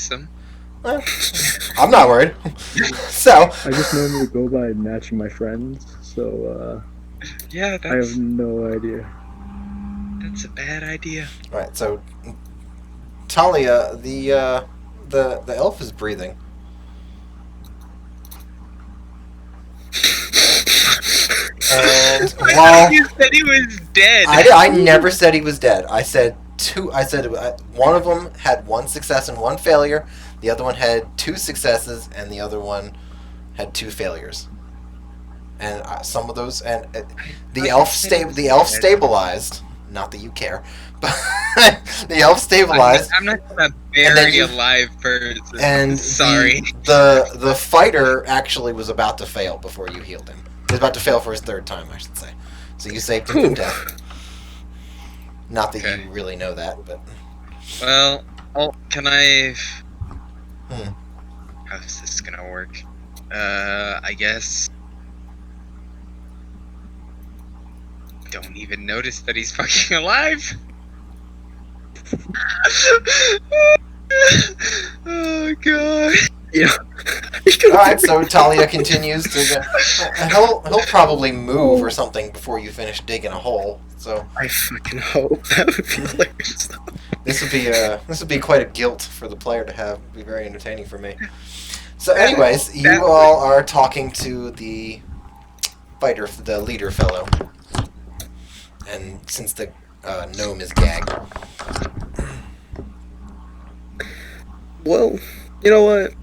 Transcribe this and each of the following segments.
fix them. Well, I'm not worried. So, I just normally go by matching my friends, so Yeah, I have no idea. that's a bad idea. all right. So, Talia, the elf is breathing. And while You said he was dead. I never said he was dead. I said two. I said one of them had one success and one failure. The other one had two successes, and the other one had two failures. And some of those, and the elf stabilized. Not that you care, but the elf stabilized. I'm not gonna then bury you- a live person. And Sorry. the fighter actually was about to fail before you healed him. He was about to fail for his third time, I should say. So you saved him from death. Not that Okay. you really know that, but Well, can I? Hmm. How's this gonna work? I guess. Don't even notice that he's fucking alive. Oh god. Yeah. all right. So Talia continues to. He'll probably move or something before you finish digging a hole. So I fucking hope that would be hilarious. this would be quite a guilt for the player to have. It'd be very entertaining for me. So, anyways, you all are talking to the fighter, the leader fellow, and since the gnome is gagged, Well, you know what?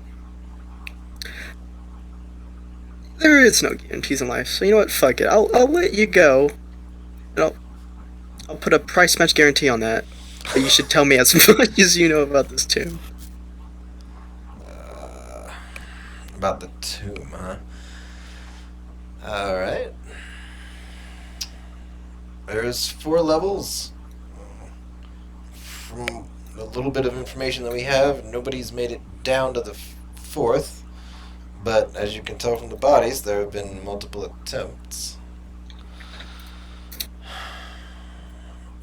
There is no guarantees in life, so you know what? Fuck it. I'll let you go. And I'll put a price match guarantee on that. But you should tell me as much as you know about this tomb. about the tomb, huh? All right. There's 4 levels. From a little bit of information that we have, nobody's made it down to the 4th. But as you can tell from the bodies, there have been multiple attempts.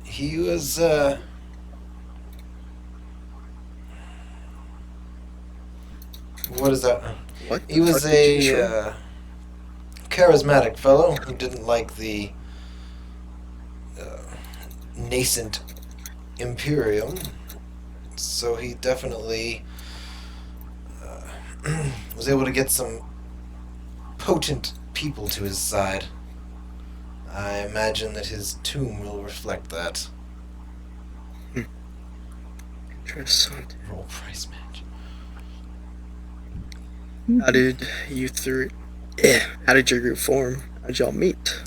He was, what is that? What? He was the fuck did you show? a charismatic fellow who didn't like the nascent Imperium, so he definitely was able to get some potent people to his side. I imagine that his tomb will reflect that. Interesting. Roll price match. How did you three? Yeah. How did your group form? How'd y'all meet?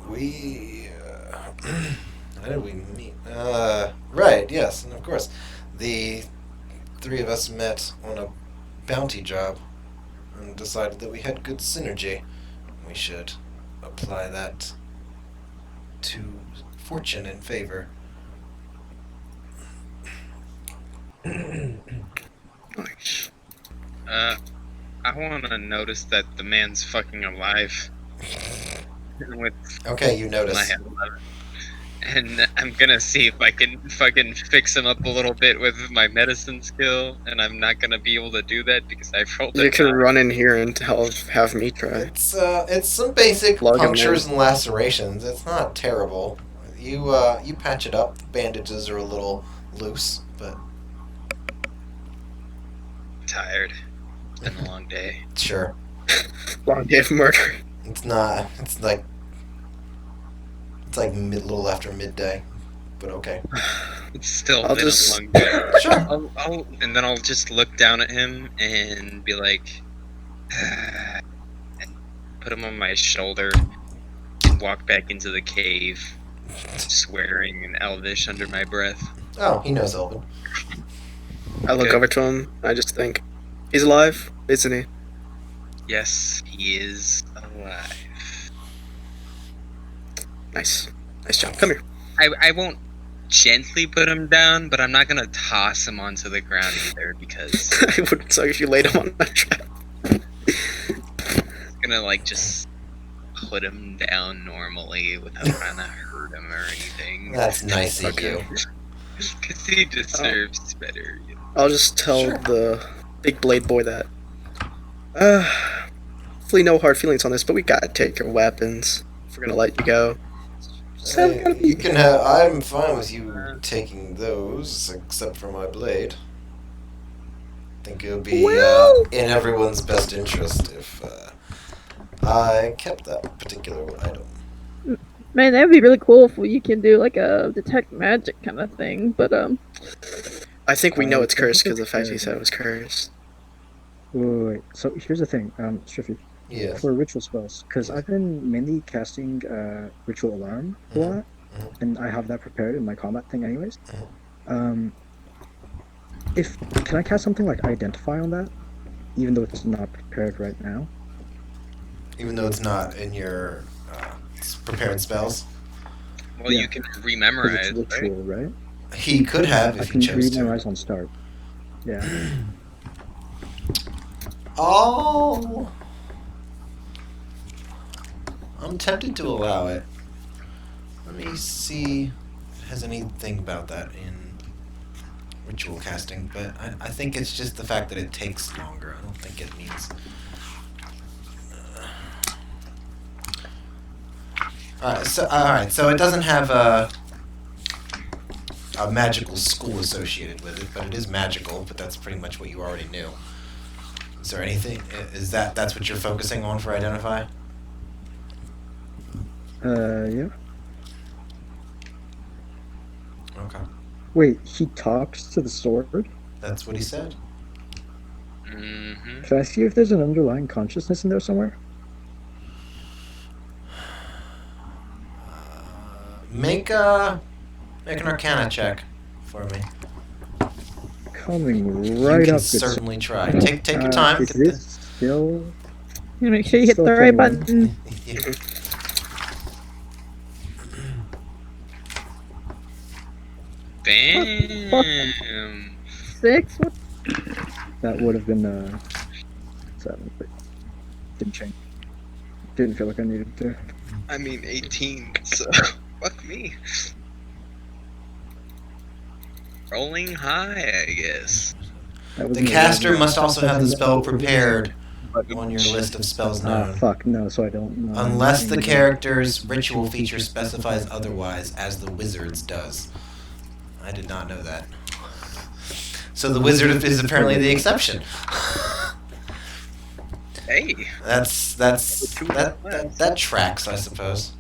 We. How did we meet? Right, yes, and of course. The 3 of us met on a bounty job and decided that we had good synergy. We should apply that to fortune and favor. Nice. I want to notice that the man's fucking alive. With Okay, you my notice. hand 11. And I'm gonna see if I can fucking fix him up a little bit with my medicine skill, and I'm not gonna be able to do that because I rolled You a can 9. run in here and have me try. It's some basic Plug 'em punctures in. and lacerations. It's not terrible. You patch it up. Bandages are a little loose, but I'm tired. It's been a long day. sure. Long day of murder. It's not. It's like little after midday, but okay. It's still I'll been just- a long day. Sure. And then I'll just look down at him and be like, and put him on my shoulder and walk back into the cave, swearing in Elvish under my breath. Oh, he knows Elvin. I look Okay. over to him. I just think, he's alive, isn't he? Yes, he is alive. Nice. Nice job. Come here. I won't gently put him down, but I'm not gonna toss him onto the ground either because It would suck if you laid him on that trap. I'm gonna like just put him down normally without trying to hurt him or anything. That's nice of Okay. you. Because he deserves better. You know? I'll just tell Sure. the big blade boy that. Hopefully no hard feelings on this, but we gotta take your weapons. If we're gonna let you go. Just gotta be- You can have. I'm fine with you taking those, except for my blade. I think it would be Well- in everyone's best interest if I kept that particular item. Man, that would be really cool if you can do like a detect magic kind of thing. But I think we know it's I cursed think because the it's fact he fair. said it was cursed. Wait. So here's the thing, Striffy. Yes. For ritual spells, because I've been mainly casting ritual alarm a lot, Mhm. and I have that prepared in my combat thing, anyways. If can I cast something like identify on that, even though it's not prepared right now? Even though it's not in your prepared spells, Well, Yeah. you can 'Cause rememorize, it's right? ritual, right? he could have I if can he chose read to. my eyes on start. Yeah. Oh, I'm tempted to allow it. Let me see if it has anything about that in ritual casting, but I think it's just the fact that it takes longer. I don't think it means. Alright, so it doesn't have a magical school associated with it, but it is magical, but that's pretty much what you already knew. Is there anything, that's what you're focusing on for identify? Yeah. Okay. Wait, he talks to the sword? That's what he said. Mm-hmm. Can I see if there's an underlying consciousness in there somewhere? Make an Arcana check for me. Coming You right can up. good certainly try. Take your time. Is get the- this still? you make sure you hit Still the right 21. button. Yeah. Damn. 6. What? That would have been 7, but didn't change. Didn't feel like I needed to. I mean, 18, so fuck me. Rolling high, I guess. That was The caster must also have the spell prepared on your list of spells known. Fuck no, so I don't know. Unless the character's ritual feature specifies otherwise, as the wizard's does. I did not know that. So the wizard is apparently the exception. Hey. That tracks, I suppose.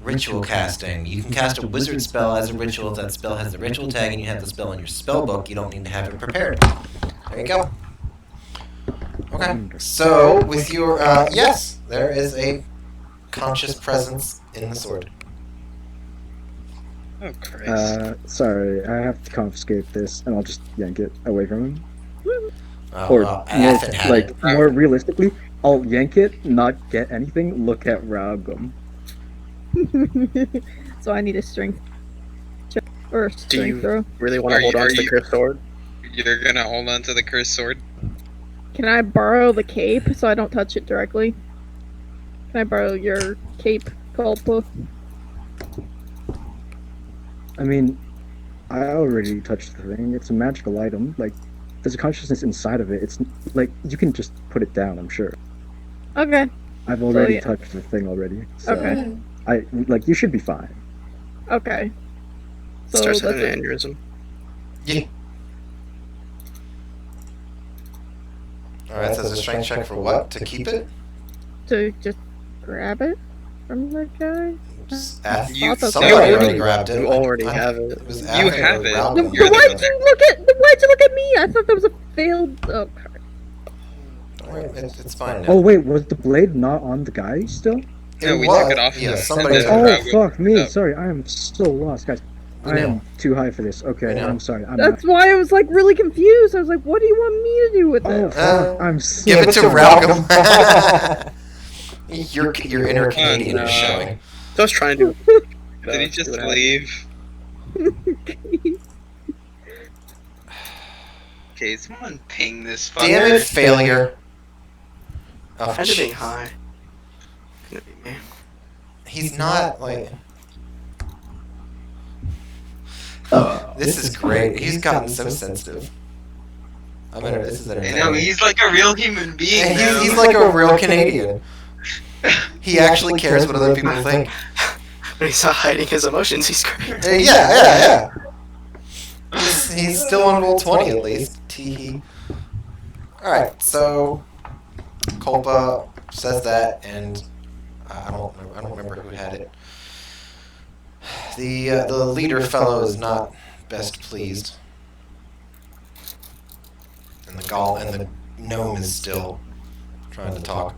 Ritual casting. You can cast a wizard spell as a ritual if that spell has the ritual tag and you have the spell in your spell book. You don't need to have it prepared. There you go. Okay. So, with your, yes, there is a conscious presence in the sword. Oh, Christ. Sorry, I have to confiscate this, and I'll just yank it away from him. Oh, Or well, more, Athen had like it. more realistically, I'll yank it, not get anything. Look at Raugum. So I need a strength check or a Do strength you throw. really want Are to hold you- on are to the you- cursed sword? You're gonna hold on to the cursed sword? Can I borrow the cape so I don't touch it directly? Can I borrow your cape, Culpa? I mean, I already touched the thing. It's a magical item. Like, there's a consciousness inside of it. It's like you can just put it down. I'm sure. Okay. I've already yeah. touched the thing already. So Okay. I like you should be fine. Okay. So Starts that's having it. an aneurysm. Yeah. Alright, so it's a strength check for what? To keep it? To just grab it from the guy. You- Somebody you already grabbed it. You already I- have it. It was You Athen have or it. Raugum. Then You're the why'd wizard. you look at? Then why'd you look at me? I thought that was a failed. Oh, crap. Don't worry, it's fine now. Oh wait, was the blade not on the guy still? No, we was- took it off. Yeah, and somebody sent it took Oh it to out. fuck me! Up. Sorry, I am so lost, guys. I am too high for this. We Okay, know. I'm sorry. I'm That's why I was like really confused. I was like, "What do you want me to do with not. Oh this?" fuck! I'm so. Give it to Raugum. Your inner Canadian no. is showing. I was trying to do. Did he just leave? Okay, someone ping this fucker. Damn it, failure. Oh, Had to be jeez. high. Couldn't be me. He's not like. This is great. He's gotten so sensitive. This is I entertaining. know, he's like a real human being. And now. he's like a real Canadian. He actually cares what other people think. When he's not hiding his emotions, he's great. Yeah. He's still on roll 20 at least. Tee. Alright, so Culpa says that, and I don't remember who had it. The leader fellow is not best pleased. And the gnome is still trying to talk.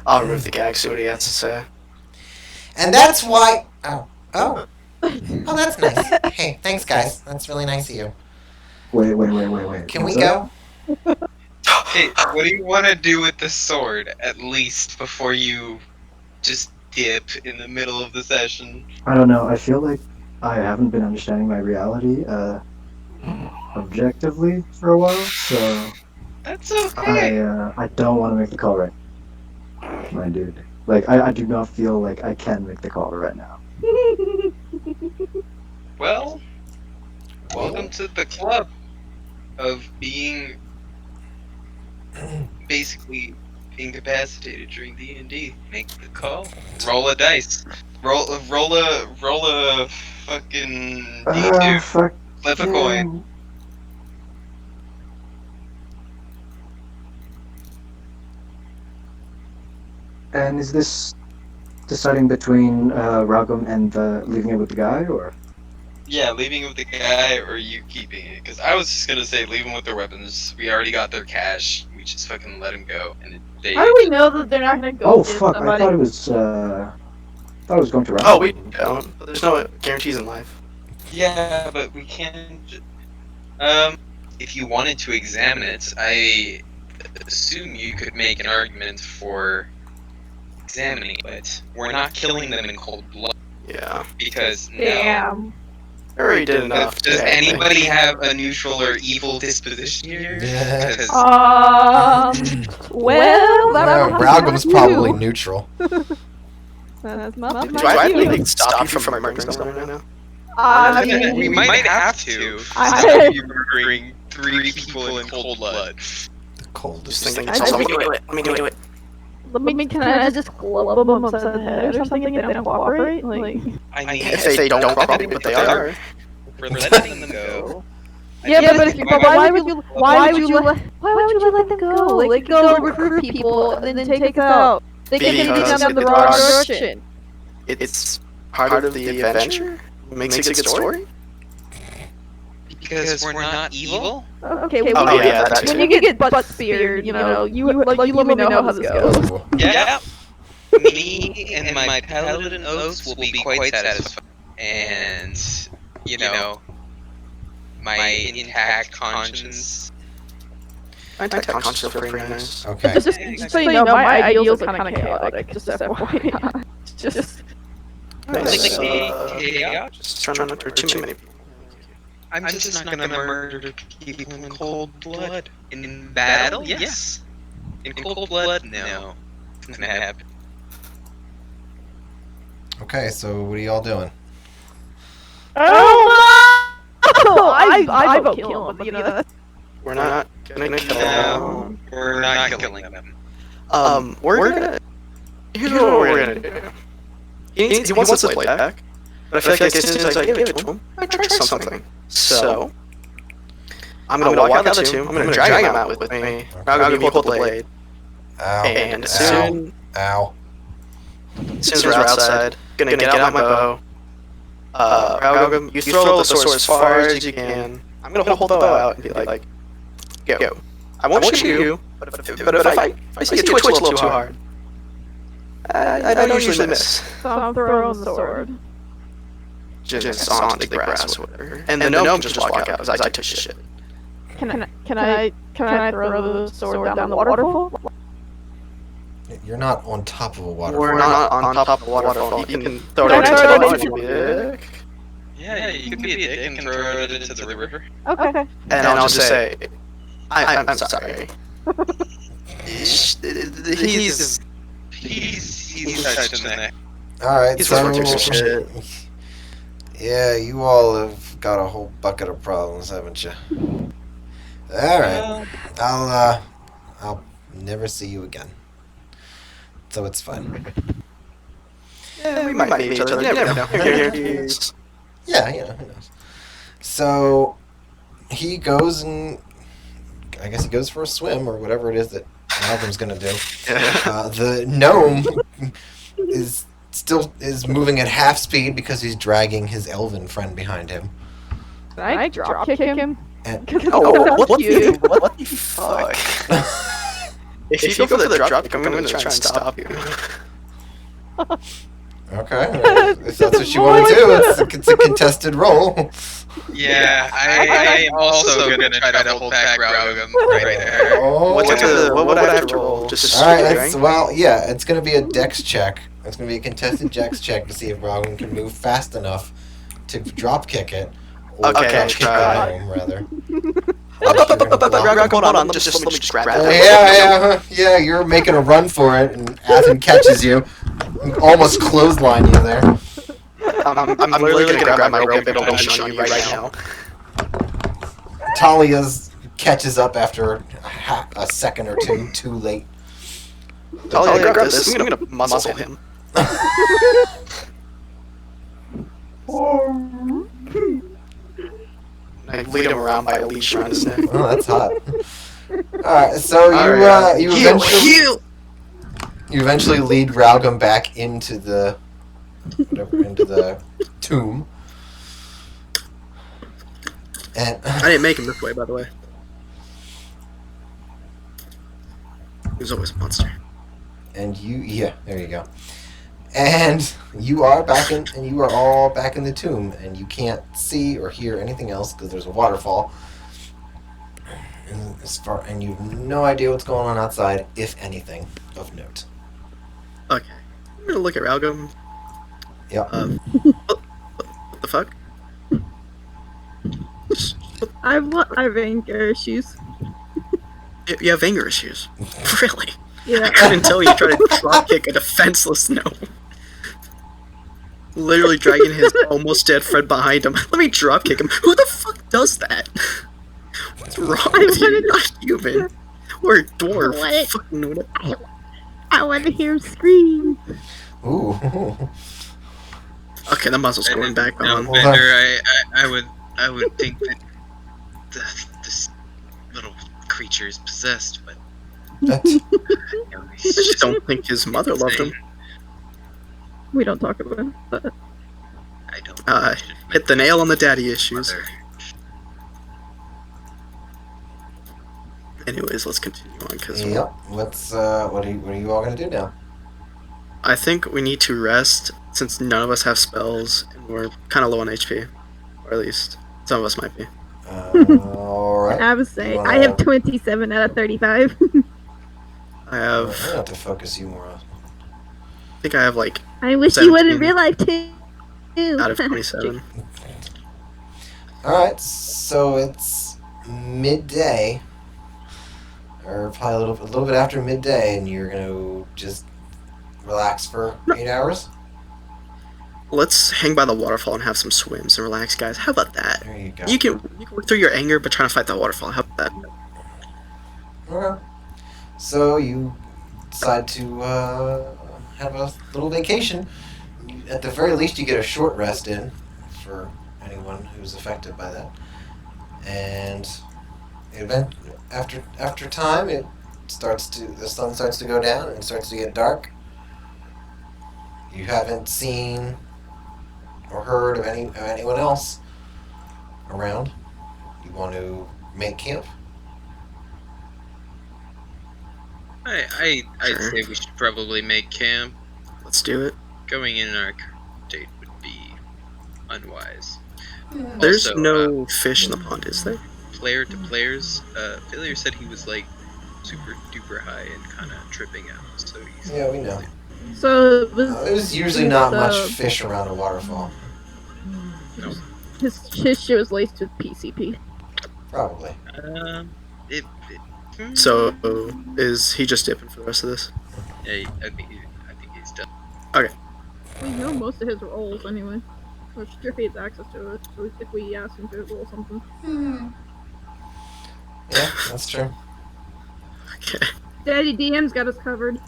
I'll remove the gag, see what he has to say. And that's why... Oh, that's nice. Hey, thanks, guys. That's really nice of you. Wait. Can we What's up? go? Hey, what do you want to do with the sword, at least, before you just dip in the middle of the session? I don't know. I feel like I haven't been understanding my reality objectively for a while, so That's okay. I don't want to make the call right now, my dude. Like, I do not feel like I can make the call right now. Well, welcome to the club of being basically incapacitated during D&D. Make the call. Roll a dice. Roll a fucking D2. Fuck. Flip a coin. And is this deciding between Ragum and leaving it with the guy, or? Yeah, leaving it with the guy or you keeping it. Because I was just gonna say leave them with their weapons. We already got their cash. We just fucking let them go. And they. How do we know that they're not gonna go? Oh get fuck! somebody? I thought it was. Thought it was going to Ragum. Oh, we don't. But there's no guarantees in life. Yeah, but we can't. If you wanted to examine it, I assume you could make an argument for examining it. We're not killing them in cold blood Yeah. because Damn. I already did enough. Does today, I think. anybody have a neutral or evil disposition here? Yeah. 'Cause Well, that would have to Ralgum's be probably you. neutral. That must Do I be really you. stop you from murdering someone right now? I we mean, might have to I- stop you murdering 3 people in cold blood. The coldest. Just think, I let me think- do it. Let me do it. can I just club them upside the head or something if they don't cooperate? Like, I mean, If they don't cooperate, but they are. we're letting them go. yeah, but why would you let them go? Like, go recruit people and then take us out. They can take Because us down the it's wrong ours. direction. It's part of the adventure. Makes a good story. Because we're not evil? Okay, Oh, well, yeah, that when too. you get butt speared, you know, you let me know how this goes. Ooh. Yeah. Me and my paladin oaths will be quite satisfied. And, you know, my intact conscience. I take conscious of pretty nice. Okay. Just so you know, my ideals are kind of chaotic. Just FYI. Just. Nice. Chaos? Just trying not to hurt too many people. I'm just not gonna murder people in cold blood. In battle? Yes. In cold blood? No. It's gonna happen. Okay, so what are y'all doing? Oh no! I vote kill him, but you know that's We're not gonna kill No, them. we're not killing them. We're gonna. Here's what we're gonna do. He wants us to play back, but I feel like as soon as I give it to him, I try something. So I'm gonna walk out the other two. I'm gonna drag him out with me. I'm gonna pull the blade, Ow. and as Ow. soon Ow. as we're outside, gonna get out my bow. Ralgum, you throw the sword as far as you can. I'm gonna hold the bow out and be like, go. I won't shoot you, but if I see you twitch a little too hard, I don't usually miss. so I'm throwing the sword. Just onto the grass or whatever. And the gnome can just walk out as I take the shit. Can I throw the sword down the waterfall? You're not on top of a waterfall. We're not on top of a waterfall. You can throw it Can I throw it into into the water. Yeah, you can be a dick and throw it into the river. Okay. And I'll just say, I'm sorry. He's He's touched in there. Alright, He's so worth some shit. Yeah, you all have got a whole bucket of problems, haven't you? All right. I'll never see you again. So it's fine. Yeah, we might meet each other. You never know. Yeah, who knows. So he goes and I guess he goes for a swim or whatever it is that Malcolm's gonna do. The gnome is moving at half speed because he's dragging his elven friend behind him. Can I drop kick him? And What you. the fuck? If you go for the drop kick, I'm gonna try and stop you. okay, if that's what you want to do, it's a contested roll. Yeah, I am also gonna try to hold back Raugum right there. Oh. What would I have to roll? Just All right, it's going to be a dex check. It's going to be a contested dex check to see if Robin can move fast enough to drop kick it, or Okay, drop kick try. the gnome, rather. Hold on, let me just grab Yeah, you're making a run for it, and Athen catches you, almost clothesline you there. I'm literally gonna grab my rope and launch on you right now. Talia's catches up after a second or two too late. Talia, grab this. I'm gonna muzzle him. I lead him around by a leash around his neck. Oh, that's hot. Alright, so you eventually lead Raugum back into the tomb. And I didn't make him this way, by the way. He was always a monster. and there you go. And you are all back in the tomb, and you can't see or hear anything else because there's a waterfall. And you have no idea what's going on outside, if anything of note. Okay. I'm gonna look at Raugum. Yep. What the fuck? I have anger issues. You have anger issues. Really? Yeah. I couldn't tell you try to drop kick a defenseless gnome. Literally dragging his almost dead friend behind him. Let me drop kick him. Who the fuck does that? What's wrong with you? You're not human. Or a dwarf. What? Fucking know that. I want to hear him scream. Ooh. Okay, the muzzle's going back No, on. Bender, I would think that this little creature is possessed, but That- I just don't think his mother loved him. We don't talk about it, but I don't. Hit the nail on the daddy issues. Mother. Anyways, let's continue on, because Yep. What are you all gonna do now? I think we need to rest, since none of us have spells, and we're kind of low on HP. Or at least, some of us might be. All right. I would say You I have wanna- 27 out of 35. I I'm have, gonna have to focus you more on. I think I have like I wish you would in 17 real life too. out of 27. All right. So it's midday, or probably a little bit after midday, and you're gonna just relax for 8 hours. Let's hang by the waterfall and have some swims and relax, guys. How about that? There you go. You can work through your anger, but trying to fight that waterfall. How about that? Okay. So you decide to have a little vacation. At the very least, you get a short rest in for anyone who's affected by that. And after time, the sun starts to go down and it starts to get dark. You haven't seen or heard of anyone else around. You want to make camp? I'd Sure. say we should probably make camp. Let's do it. Going in our current state would be unwise. There's Also, no fish in the pond, is there? player to players, Failure said he was like super duper high and kind of tripping out. So he's Yeah, we know. So it was There's usually not much So- fish around a waterfall. his shit was laced with PCP. Probably. So, is he just dipping for the rest of this? Yeah, I think he's done. We know most of his roles anyway. Or Strippy has access to it, so if we ask him to roll something. Yeah, that's true. Okay. Daddy DM's got us covered.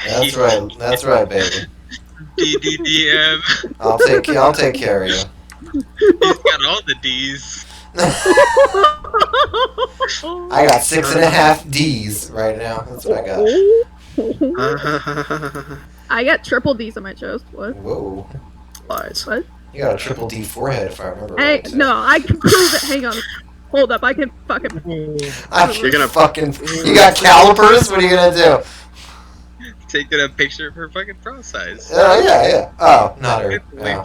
That's right. That's right, baby. DDDM. I'll take care of you. He's got all the D's. I got 6.5 D's right now. That's what I got. I got triple D's on my chest. What? Whoa. Lies. What? You got a triple D forehead, if I remember Hey, right. too. no, I can prove it. Hang on. Hold up, I can fucking. You're gonna fucking. You got calipers? What are you gonna do? Taking a picture of her fucking bra size. Yeah. Oh, not her. Yeah.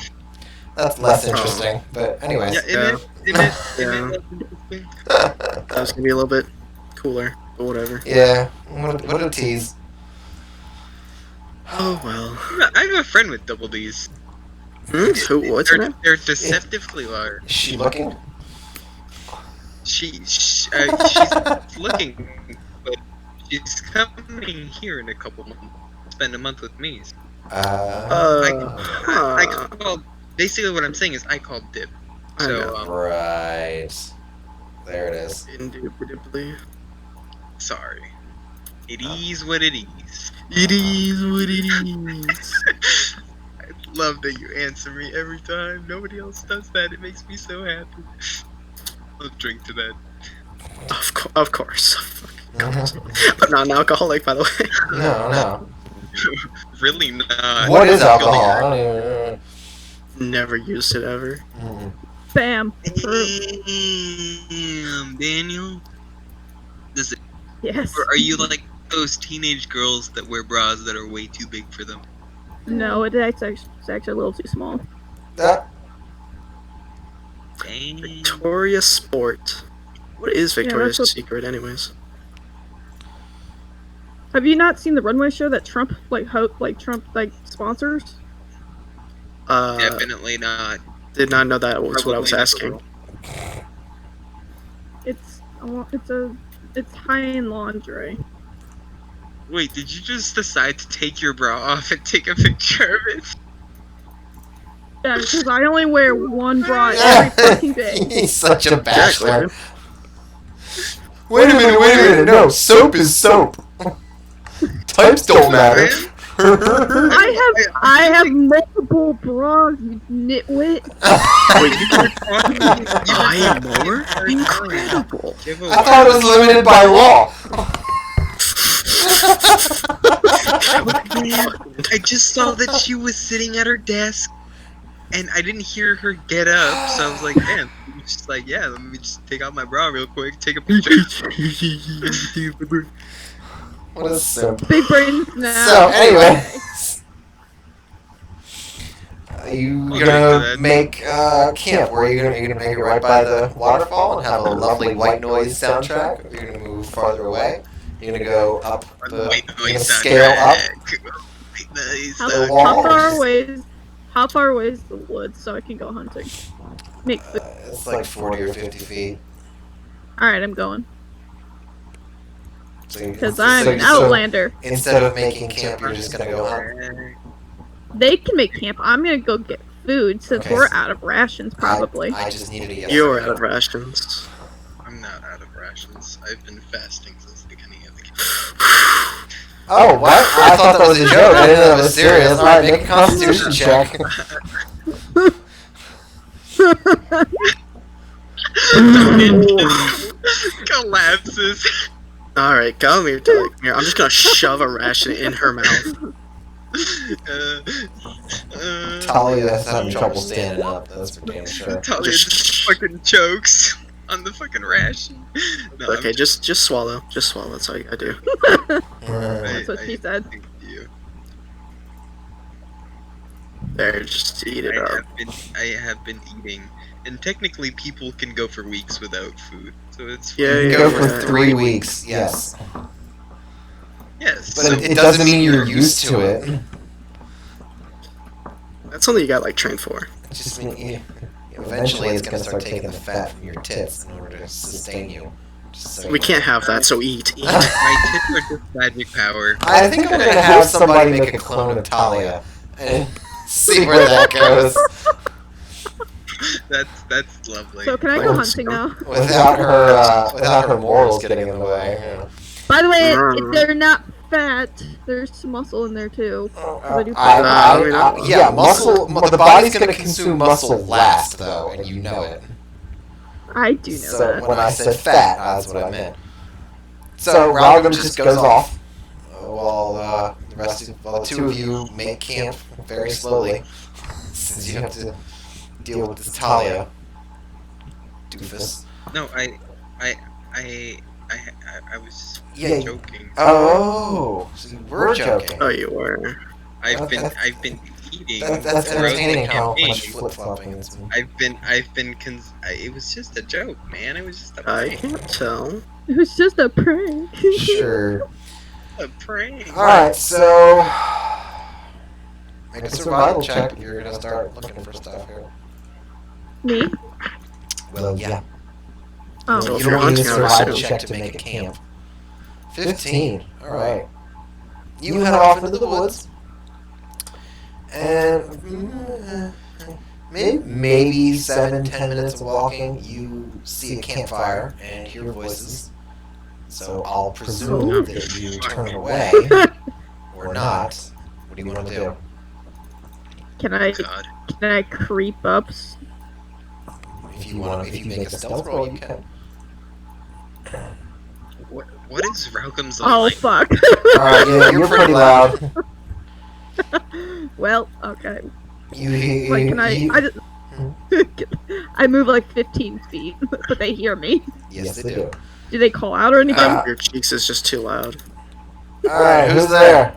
That's less interesting. But anyways. Yeah, Yeah. it That was gonna be a little bit cooler, but whatever. Yeah. What a tease. Oh well. I have a friend with double D's. Who? What's her name? They're deceptively large. Is she looking? She's looking, but she's coming here in a couple months. Spend a month with me. I called. Basically, what I'm saying is I called dip. I So know. Right. There it is. Indubitably. sorry. It is what it is. It is what it is. I love that you answer me every time. Nobody else does that. It makes me so happy. I'll drink to that. Of course. I'm not an alcoholic, by the way. No. Really not. What is alcohol? I don't even. Never used it ever. Bam. Damn, Daniel. Yes. Or are you like those teenage girls that wear bras that are way too big for them? No, it's actually a little too small. That, Dang. Victoria's Sport. What is Victoria's what- Secret, anyways? Have you not seen the runway show that Trump sponsors? Definitely not. Did not know that was what I was Probably asking. never It's high-end lingerie. Wait, did you just decide to take your bra off and take a picture of it? Yeah, because I only wear one bra every fucking day. he's such a bachelor. Exactly. Wait a minute. No, soap is soap. Types don't matter. I have multiple bras, you nitwit. Wait, you can buy more? Incredible. Give a I thought it was limited by law. I just saw that she was sitting at her desk, and I didn't hear her get up, so I was like, damn. She's like, yeah, let me just take out my bra real quick, take a picture. What a simp. Big brains now. So, anyway. Are you I'll drink to gonna that. make camp? Where are you gonna make it right by the waterfall and have a lovely white noise soundtrack? Or are you gonna move farther away? You're gonna go up the. White You're gonna noise scale up. soundtrack. White noise How, the soundtrack. wall. how far away is the woods so I can go hunting? Make food. It's like 40 or 50 feet. Alright, I'm going. Because So- I'm an so outlander. instead of making camp, you're just gonna go hunt. They can make camp. I'm gonna go get food since Okay. we're out of rations, probably. I just needed a yes. You're out of rations. I'm not out of rations. I've been fasting since the beginning of the game. Oh, what? I thought that was a joke. I didn't know that was serious. Alright, make a constitution check. Collapses. Alright, come here, Tyler. Come here. I'm just gonna shove a ration in her mouth. Talia is having trouble standing up, that's for damn sure. Talia just fucking chokes on the fucking ration. No, Okay, just swallow. Just swallow. That's all you gotta do. That's what she said. Thank you. There, just eat it up. I have been eating, and technically people can go for weeks without food, so it's Yeah, fine. yeah. Go for 3 weeks, yes. Yes. But it doesn't mean you're used to it. That's something you got like trained for. It just means eventually it's gonna start taking the fat from your tits in order to sustain you. Just so We you can't have that, so eat. Eat. My tits are just magic power. I think I'm gonna have somebody make a clone of Talia and See where that goes. That's lovely. So can I go hunting now? Without her morals getting in the way. You know. By the way, they're not fat. There's some muscle in there too. Yeah, muscle. The body's gonna consume muscle last, though, and you know it. I do know So that. when I said fat, that's what I meant. So Ralgrim just goes off. While the two of you make camp very slowly, since you have to deal with this Talia doofus. No, I was joking. Oh, so you were joking. Oh, you were. I've been eating. That's throughout entertaining the how campaign. much flip-flopping it's been. It was just a joke, man. It was just a I prank. can't tell. It was just a prank. Sure. A prank. Alright, so make a survival check if you're gonna start looking for stuff here. Me? Well, yeah. Oh. So if You you're don't need a hunting, I survival assume. check to make a camp. 15. Alright. You head off into the woods. And maybe 7-10 minutes of walking, you see a campfire and hear voices. So I'll presume that you turn away or not. What do you want to do? Can I God. creep up? If you make a stealth roll, you can. What is Ralgrim's Oh like? fuck. Alright, yeah, you're pretty loud. Well, okay. You, Like, can I? you- I just. I move like 15 feet, but they hear me. Yes, they do. Do they call out or anything? Your cheeks is just too loud. Alright, who's there?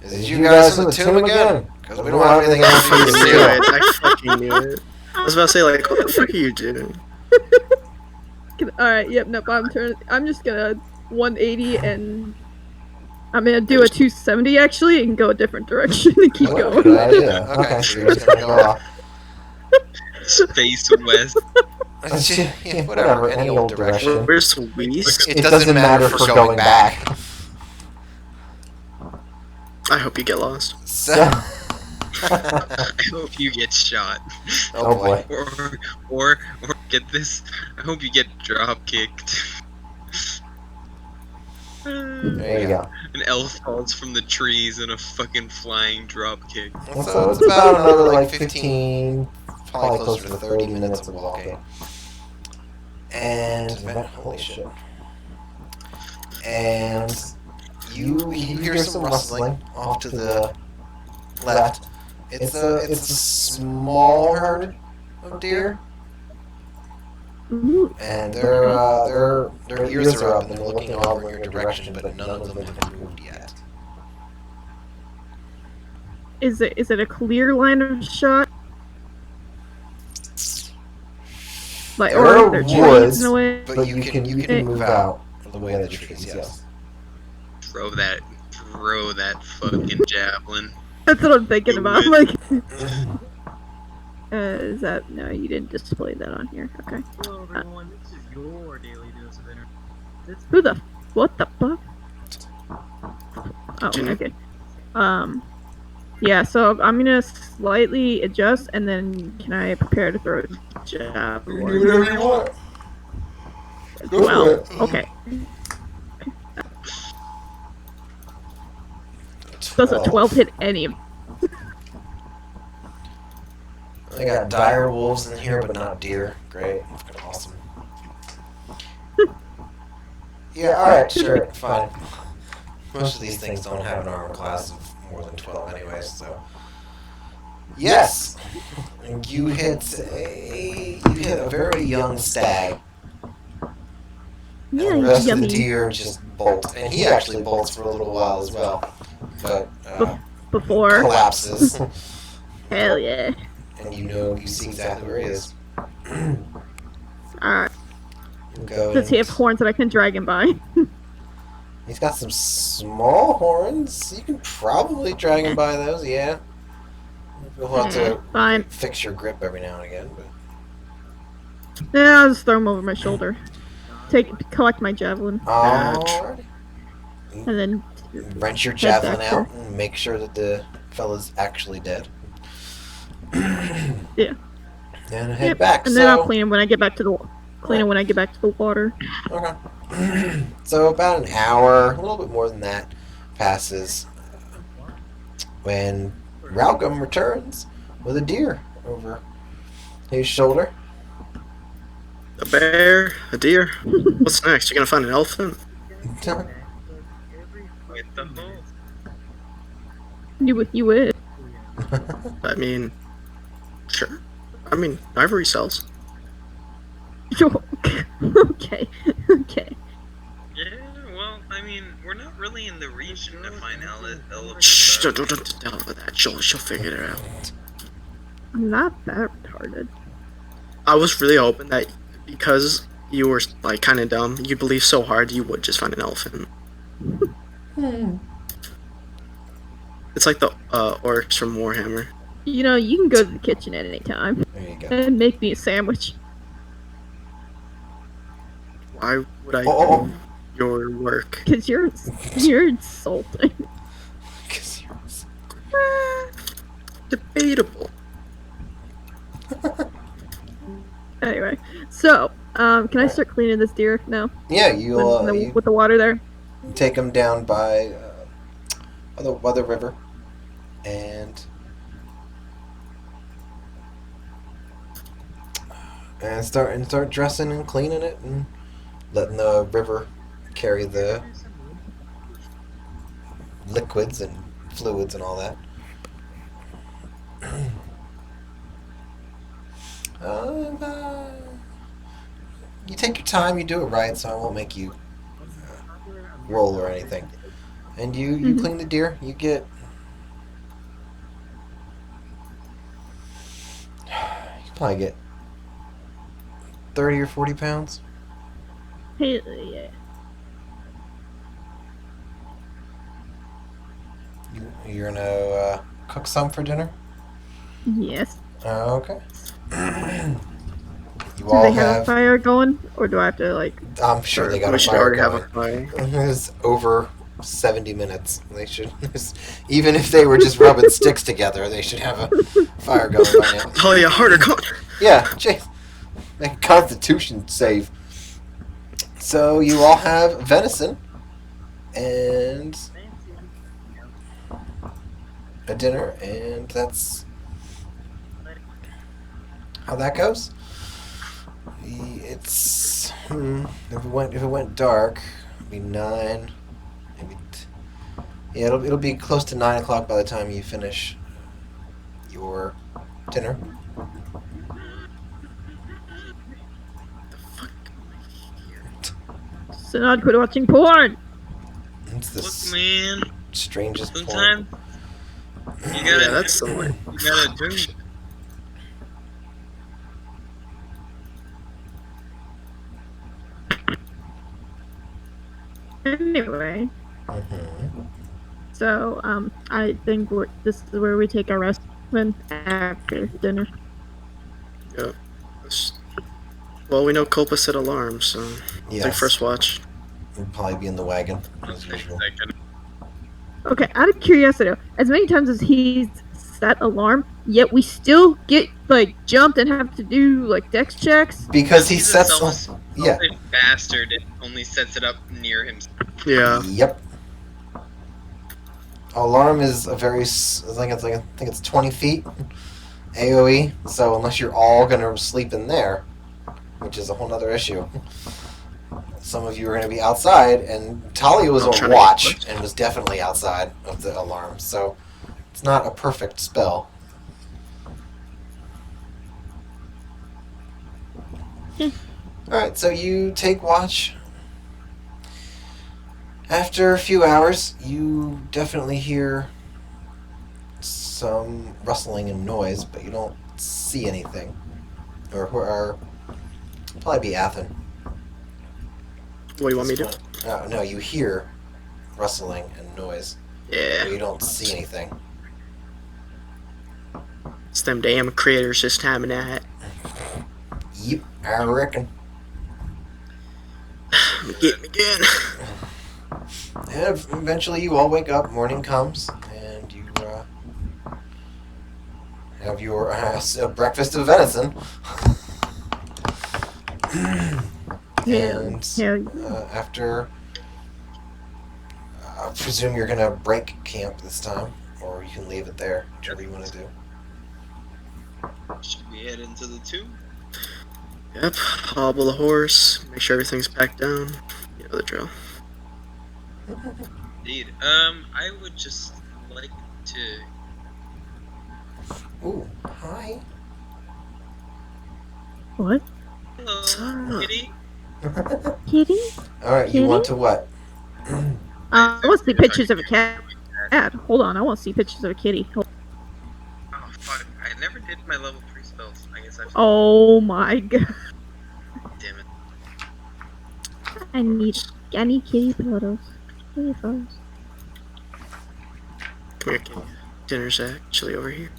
Is it you guys in the tomb again? Because we don't have anything else for you to I knew do. it. I fucking knew it. I was about to say, like, what the fuck are you doing? Alright, yep, nope, I'm just gonna 180 and I'm gonna do a 270 actually and go a different direction and keep Oh, going. good idea. Okay, so you're just gonna go off. Space West. Yeah, whatever, any old direction. Where's Weast? It doesn't matter for going back. I hope you get lost. So. I hope you get shot. Oh boy. Or get this. I hope you get drop kicked. There you go. An elf falls from the trees in a fucking flying drop kick. So it's about another like 15, probably closer to 30 minutes of walking. And holy shit. And you hear some rustling off to the left. It's a small herd of deer, Ooh, and their ears are up and they're looking over in your direction, but none of them have moved yet. is it a clear line of shot? Like, There or are are there woods, trees in a way? But you can move out of the way of the trees. Yes. Throw that fucking javelin. That's what I'm thinking about. I'm like, is that no? You didn't display that on here. Okay. Hello everyone, this is your daily dose of internet. Who the? What the fuck? Oh, Jimmy. okay. Yeah. So I'm gonna slightly adjust, and then can I prepare to throw a javelin? whatever you want. Go Well, for it. okay. Does a 12 hit any of? They got dire wolves in here, but not deer. Great. Fucking awesome. Yeah, alright, sure, fine. Most of these things don't have an armor class of more than 12 anyways, so. Yes! And you hit a very young stag. And the rest of the Yummy. deer just bolt. And he actually bolts for a little while as well. But Before. collapses. Hell yeah. And you see exactly where he is. Alright. You go Does he and- have horns that I can drag him by? He's got some small horns. You can probably drag him by those, yeah. You'll have to Fine. fix your grip every now and again, but... Yeah, I'll just throw him over my shoulder. Collect my javelin, Alrighty. and then Wrench your Head javelin back out and make sure that the fella's actually dead. Yeah. And head Yep. back. And then I'll clean it when I get back to the when I get back to the water. Okay. So about an hour, a little bit more than that, passes when Ralgum returns with a deer over his shoulder. A bear, a deer. What's next? You're gonna find an elephant? With the whole. You would. I mean, sure. I mean, ivory sells. Okay. Okay. Yeah, well, I mean, we're not really in the region to find elephants. Shh! Don't tell her that. She'll figure it out. I'm not that retarded. I was really hoping that because you were like kind of dumb, you believe so hard you would just find an elephant. It's like the orcs from Warhammer. You know, you can go to the kitchen at any time There you go. and make me a sandwich. Why would I Oh. do your work? Cause you're insulting. Debatable. Anyway, so can I start cleaning this deer now? Yeah, you'll you With the water there. take them down by the river, and start dressing and cleaning it and letting the river carry the liquids and fluids and all that. You take your time, you do it right, so I won't make you roll or anything. And you clean the deer, you get... You probably get 30 or 40 pounds. Hey, yeah. You're gonna cook some for dinner? Yes. Okay. You Do all they have a have... fire going, or do I have to like? I'm sure they got We a should fire already going. have a fire. It's over 70 minutes. They should, even if they were just rubbing sticks together, they should have a fire going by now. Oh yeah, harder, come on. Yeah, jeez. Make a constitution save. So you all have venison and a dinner, and that's how that goes. It's if it went dark, it'd be 9, maybe. Yeah, it'll be close to 9 o'clock by the time you finish your dinner. So now I'd quit watching porn. It's the Look, man, strangest point. sometimes you gotta, Yeah, that's silly. you gotta do. Anyway, Mhm. so I think this is where we take our rest then after dinner. Well, we know Copa set alarms, so it's like Yes. first watch. We'll probably be in the wagon as usual. Okay, out of curiosity, as many times as he's set alarm, yet we still get like jumped and have to do like dex checks. Because he He's a sets. selfish bastard and only sets it up near him. Yeah. Yep. Alarm is a very. I think it's 20 feet AOE. So unless you're all gonna sleep in there, which is a whole other issue. Some of you are gonna be outside, and Talia was I'm on trying to watch get and was definitely outside of the alarm. So it's not a perfect spell. Alright, so you take watch. After a few hours, you definitely hear some rustling and noise, but you don't see anything. Or probably be Athen. What do you want me to do? No, you hear rustling and noise, but Yeah. you don't see anything. It's them damn critters this time of night. Yep, I reckon. Get me again. And eventually you all wake up, morning comes, and you have your breakfast of venison. And after, I presume you're gonna break camp this time, or you can leave it there, whichever you want to do. Should we head into the tomb? Yep, hobble the horse, make sure everything's packed down. You know the drill. Indeed. I would just like to. Ooh, hi. What? Hello, kitty. Kitty? All right, you want to what? I want to see pictures of a cat. Hold on, I want to see pictures of a kitty. Oh fuck! I never did my level 3 spells. I guess I. Oh my god. Damn it. I need kitty photos. Kitty photos. Come here, kitty. Dinner's actually over here.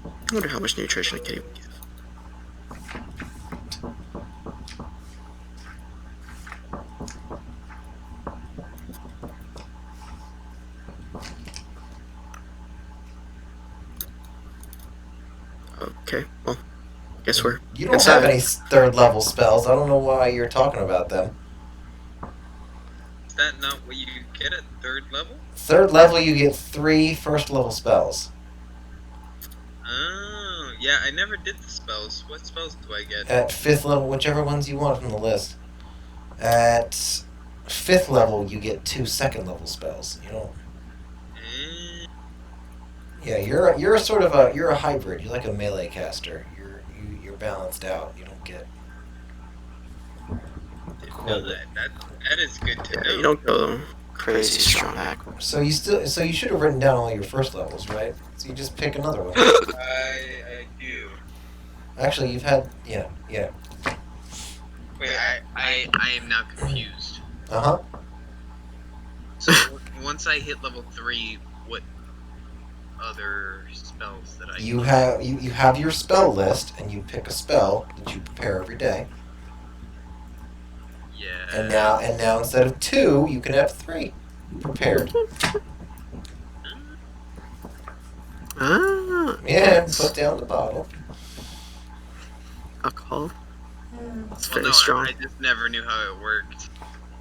I wonder how much nutrition a kitty would give. Okay, well, guess we're You don't inside. have any third level spells. I don't know why you're talking about them. Is that not what you get at 3rd level? Third level, you get 3 first level spells. Oh, yeah. I never did the spells. What spells do I get? At 5th level, whichever ones you want from the list. At 5th level, you get 2 second level spells. You don't. Eh, Yeah, you're sort of a hybrid. You're like a melee caster. You're balanced out. You don't get. didn't know that. That is good to Yeah, know. you don't go crazy strong act. So you should have written down all your first levels, right? So you just pick another one. I do. Actually, you've had yeah. Wait, I am now confused. Uh-huh. So once I hit level 3, what other spells that I You have your spell list, and you pick a spell that you prepare every day. Yeah. And now instead of 2, you can have 3 prepared. Ah, Yeah, put down the bottle. alcohol. It's Well, very no, strong. I just never knew how it worked.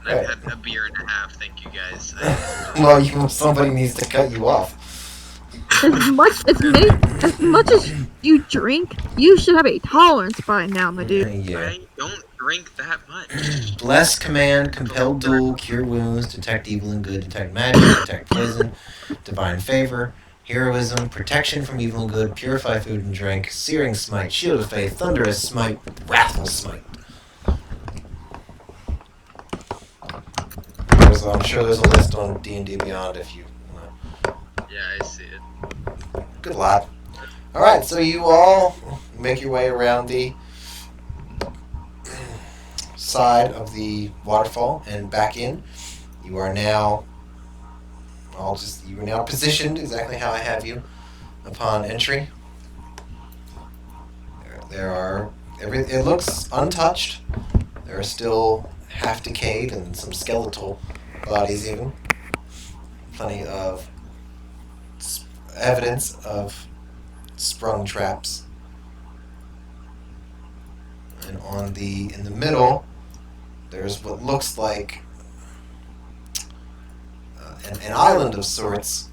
And Right. I've had a beer and a half, thank you guys. Well, somebody needs to cut you off. As much as you drink, you should have a tolerance by now, my dude. Yeah. I don't drink that much. Bless command, compel duel, cure wounds, detect evil and good, detect magic, detect poison, divine favor, heroism, protection from evil and good, purify food and drink, searing smite, shield of faith, thunderous smite, wrathful smite. I'm sure there's a list on D&D Beyond if you want. Yeah, I see it. Good lot. Alright, so you all make your way around the side of the waterfall and back in. You are now positioned exactly how I have you upon entry. It looks untouched. There are still half decayed and some skeletal bodies even. Plenty of evidence of sprung traps. And in the middle, there's what looks like an island of sorts,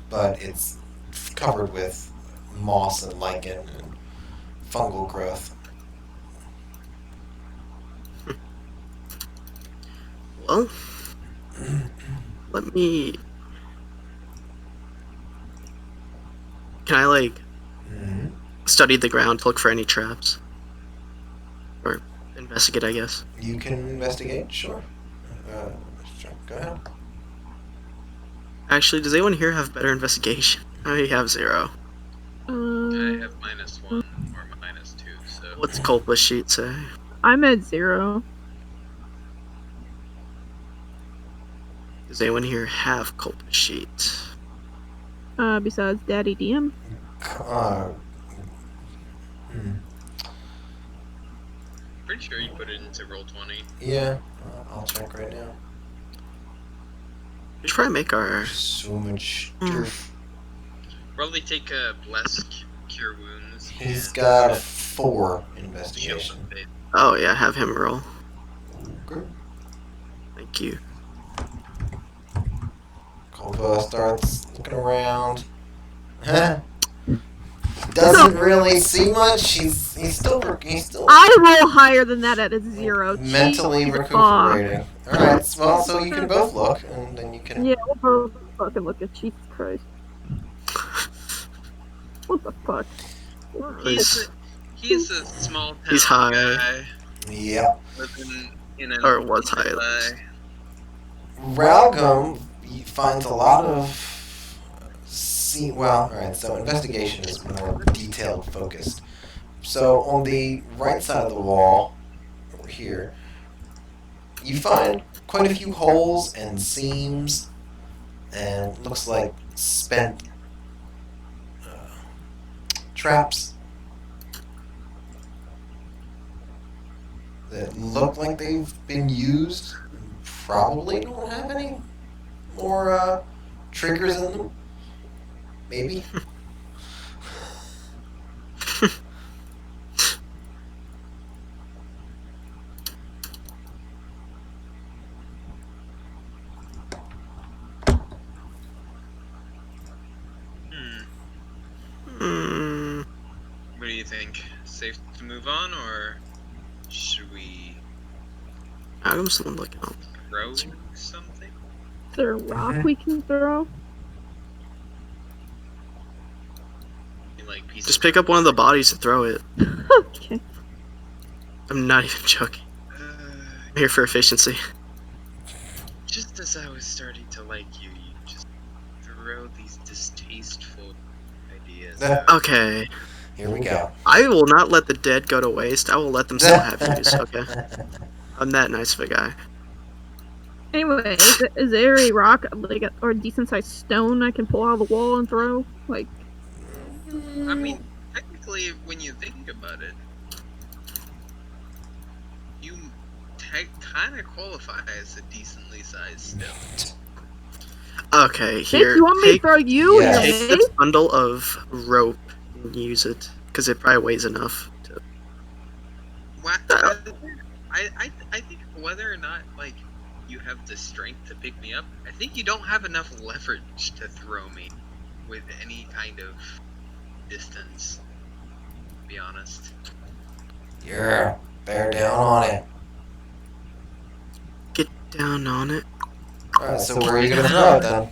but it's covered with moss and lichen and fungal growth. Well, let me. Can I Mm-hmm. study the ground to look for any traps? Or investigate, I guess. You can investigate, sure. Sure. Go ahead. Actually, does anyone here have better investigation? I have 0. I have -1 or -2, so. What's Culpus sheet say? I'm at 0. Does anyone here have Culpus sheet? Besides Daddy DM. Pretty sure you put it into Roll20. Yeah, I'll check right now. We should probably make our. So much Hmm. turf. Probably take a bless cure wounds. He's got a 4 investigation. Oh yeah, have him roll. Good. Thank you. Kolpa starts looking around. Huh? Doesn't really see much. He's still I roll higher than that at a 0. mentally Jesus recuperating. Alright, well, so you can both look, and then you fuck. can. Yeah, we'll both fucking look at Jesus Christ. What the fuck? He's a small town He's high. guy Yep. living in an Or was high. Ralgum finds a lot of. Alright, so investigation is more detailed focused. So on the right side of the wall, over here, you find quite a few holes and seams, and looks like spent traps that look like they've been used. Probably don't have any more triggers in them. Maybe. Hmm. What do you think? Safe to move on, or should we I'm just looking up. throw something? Is there a rock we can throw? Like pieces Just pick up one of the bodies and throw it. Okay. I'm not even joking. I'm here for efficiency. Just as I was starting to like you, you just throw these distasteful ideas. Okay. Here we go. I will not let the dead go to waste. I will let them still have use. Okay. I'm that nice of a guy. Anyway, is there a rock, like, or a decent sized stone I can pull out of the wall and throw? Like, I mean, technically, when you think about it, you kind of qualify as a decently sized stone. Okay, Nick, here. you want me to Take, throw you Yes. and your take maid? this bundle of rope and use it, because it probably weighs enough. To... I think whether or not, like, you have the strength to pick me up, I think you don't have enough leverage to throw me with any kind of distance, to be honest. Yeah, bear down on it. Get down on it. Alright, so where are you gonna throw it then?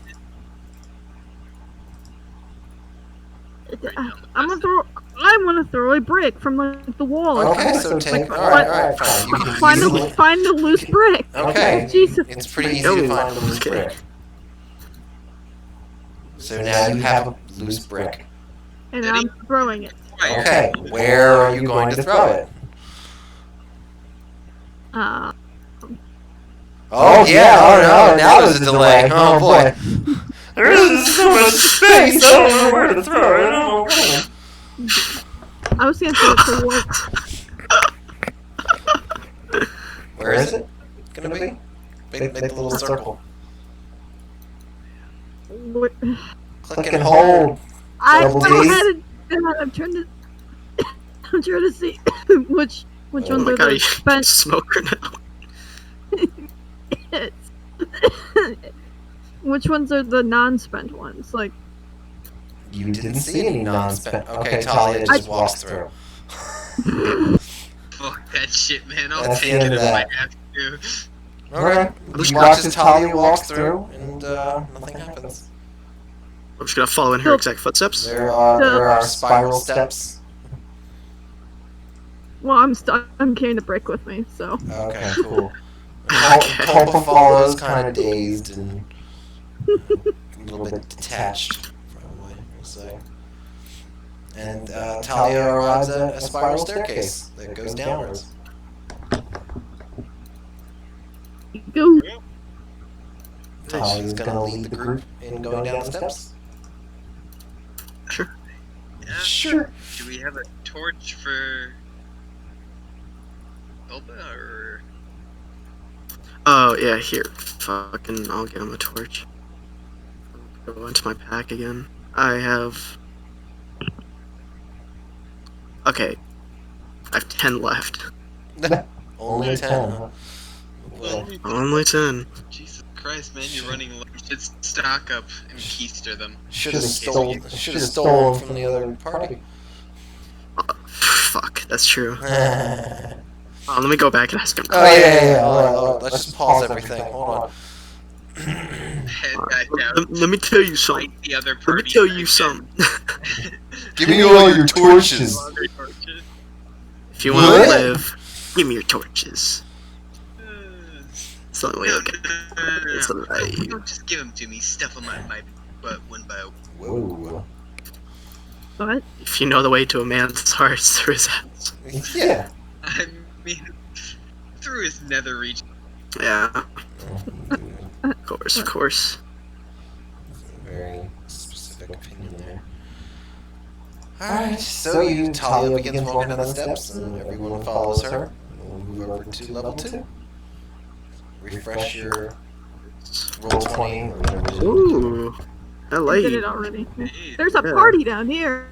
I want to throw a brick from like the wall. Okay, so take. Alright, fine. You can easily. Find a loose brick. Okay. Jesus. It's pretty easy to find a loose Okay. brick. So now you have a loose brick. And I'm throwing it. Okay, where are you going to throw it? Oh yeah, oh no, now there's a delay. Oh boy. There isn't so much space, I don't know where to throw it. I don't know. I was gonna throw it to work. Where is it gonna be? Make the little circle. Click and hold. I Double don't Ds. had it. I'm trying to. I'm trying to see which Oh ones my are god, the you spent. smoker now. Which ones are the non-spent ones? Like, You didn't see any non-spent. Okay, Talia just walks through. Fuck that shit, man. I'll That's the take end it of if I that. have to. Okay. You watch as Talia walks through, and nothing happens. I'm just gonna follow in her exact footsteps. There are spiral steps. well, I'm carrying the brick with me, so. Okay, cool. Okay. Kolpa follows, kind of dazed and a little bit detached, probably, we'll say. And Talia arrives at a spiral staircase that goes downwards. Go. Talia's gonna lead the group in going down the steps. Sure. Yeah. Sure. Do we have a torch for Elba, or Oh yeah, here. Fucking, I'll get him a torch. Go into my pack again. I have. Okay. I have 10 left. Only 10, huh? Well, Only 10. Jesus Christ, man, you're running low. You should stock up and keister them. should have stolen from the other party. Fuck, that's true. Oh Let me go back and ask him. yeah. Hold on. Let's just pause everything. Hold on. Head back down. Let me tell you something. Fight the other Let party. me tell you something. Give me all your torches. If you want What? to live, give me your torches. It's the only way I'll get. It's alive. Don't just give them to me. Stuff them on my butt one by one. Whoa. What? If you know the way to a man's heart, through his ass. Yeah. I mean, through his nether region. Yeah, of course. Very specific opinion there. Alright, so you Talia begins walking down the steps, and everyone follows her. We'll move over to level 2. Refresh your roll 20 or whatever it is. Ooh, I I like did it it. already. Hey, There's a Yeah. party down here.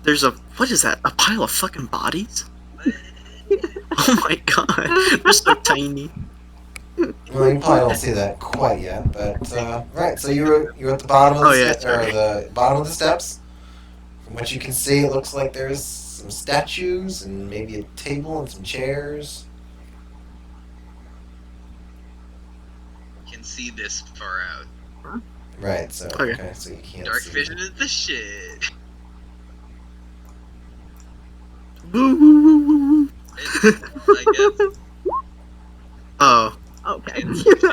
There's a, what is that? A pile of fucking bodies? Oh my god, they're so tiny. Well, you probably don't see that quite yet, but right. So you're at the bottom of the Oh, yeah, or the bottom of the steps. From what you can see, it looks like there's some statues and maybe a table and some chairs. You can see this far out. Right. So Okay. so you can't Dark see. vision is the shit. Woo, woo, woo, woo, woo. I guess. Oh, Okay.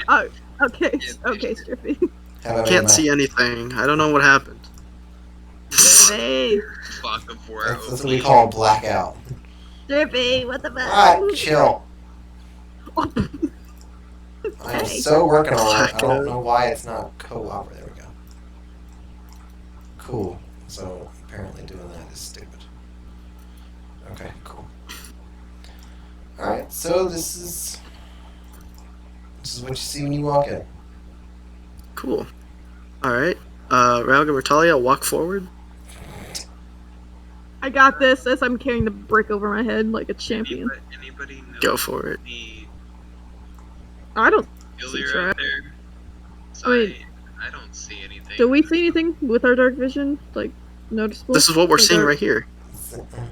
Oh, okay. Okay, Strippy. How about can't Emma? see anything. I don't know what happened. Hey, Fuck of war. That's what we call blackout. Strippy, what the fuck? Alright, chill. I'm Okay. so working on it. I don't know why it's not co-op. There we go. Cool. So apparently doing that is stupid. Okay, cool. Alright, so this is what you see when you walk in. Cool. Alright. Ralga Mortalia, walk forward. I got this as I'm carrying the brick over my head like a champion. Anybody know Go for it. any I don't. Illyr Try. out there? I mean- I don't see anything. Do we see anything with our dark vision? Like, noticeable? This is what we're Like seeing our- right here.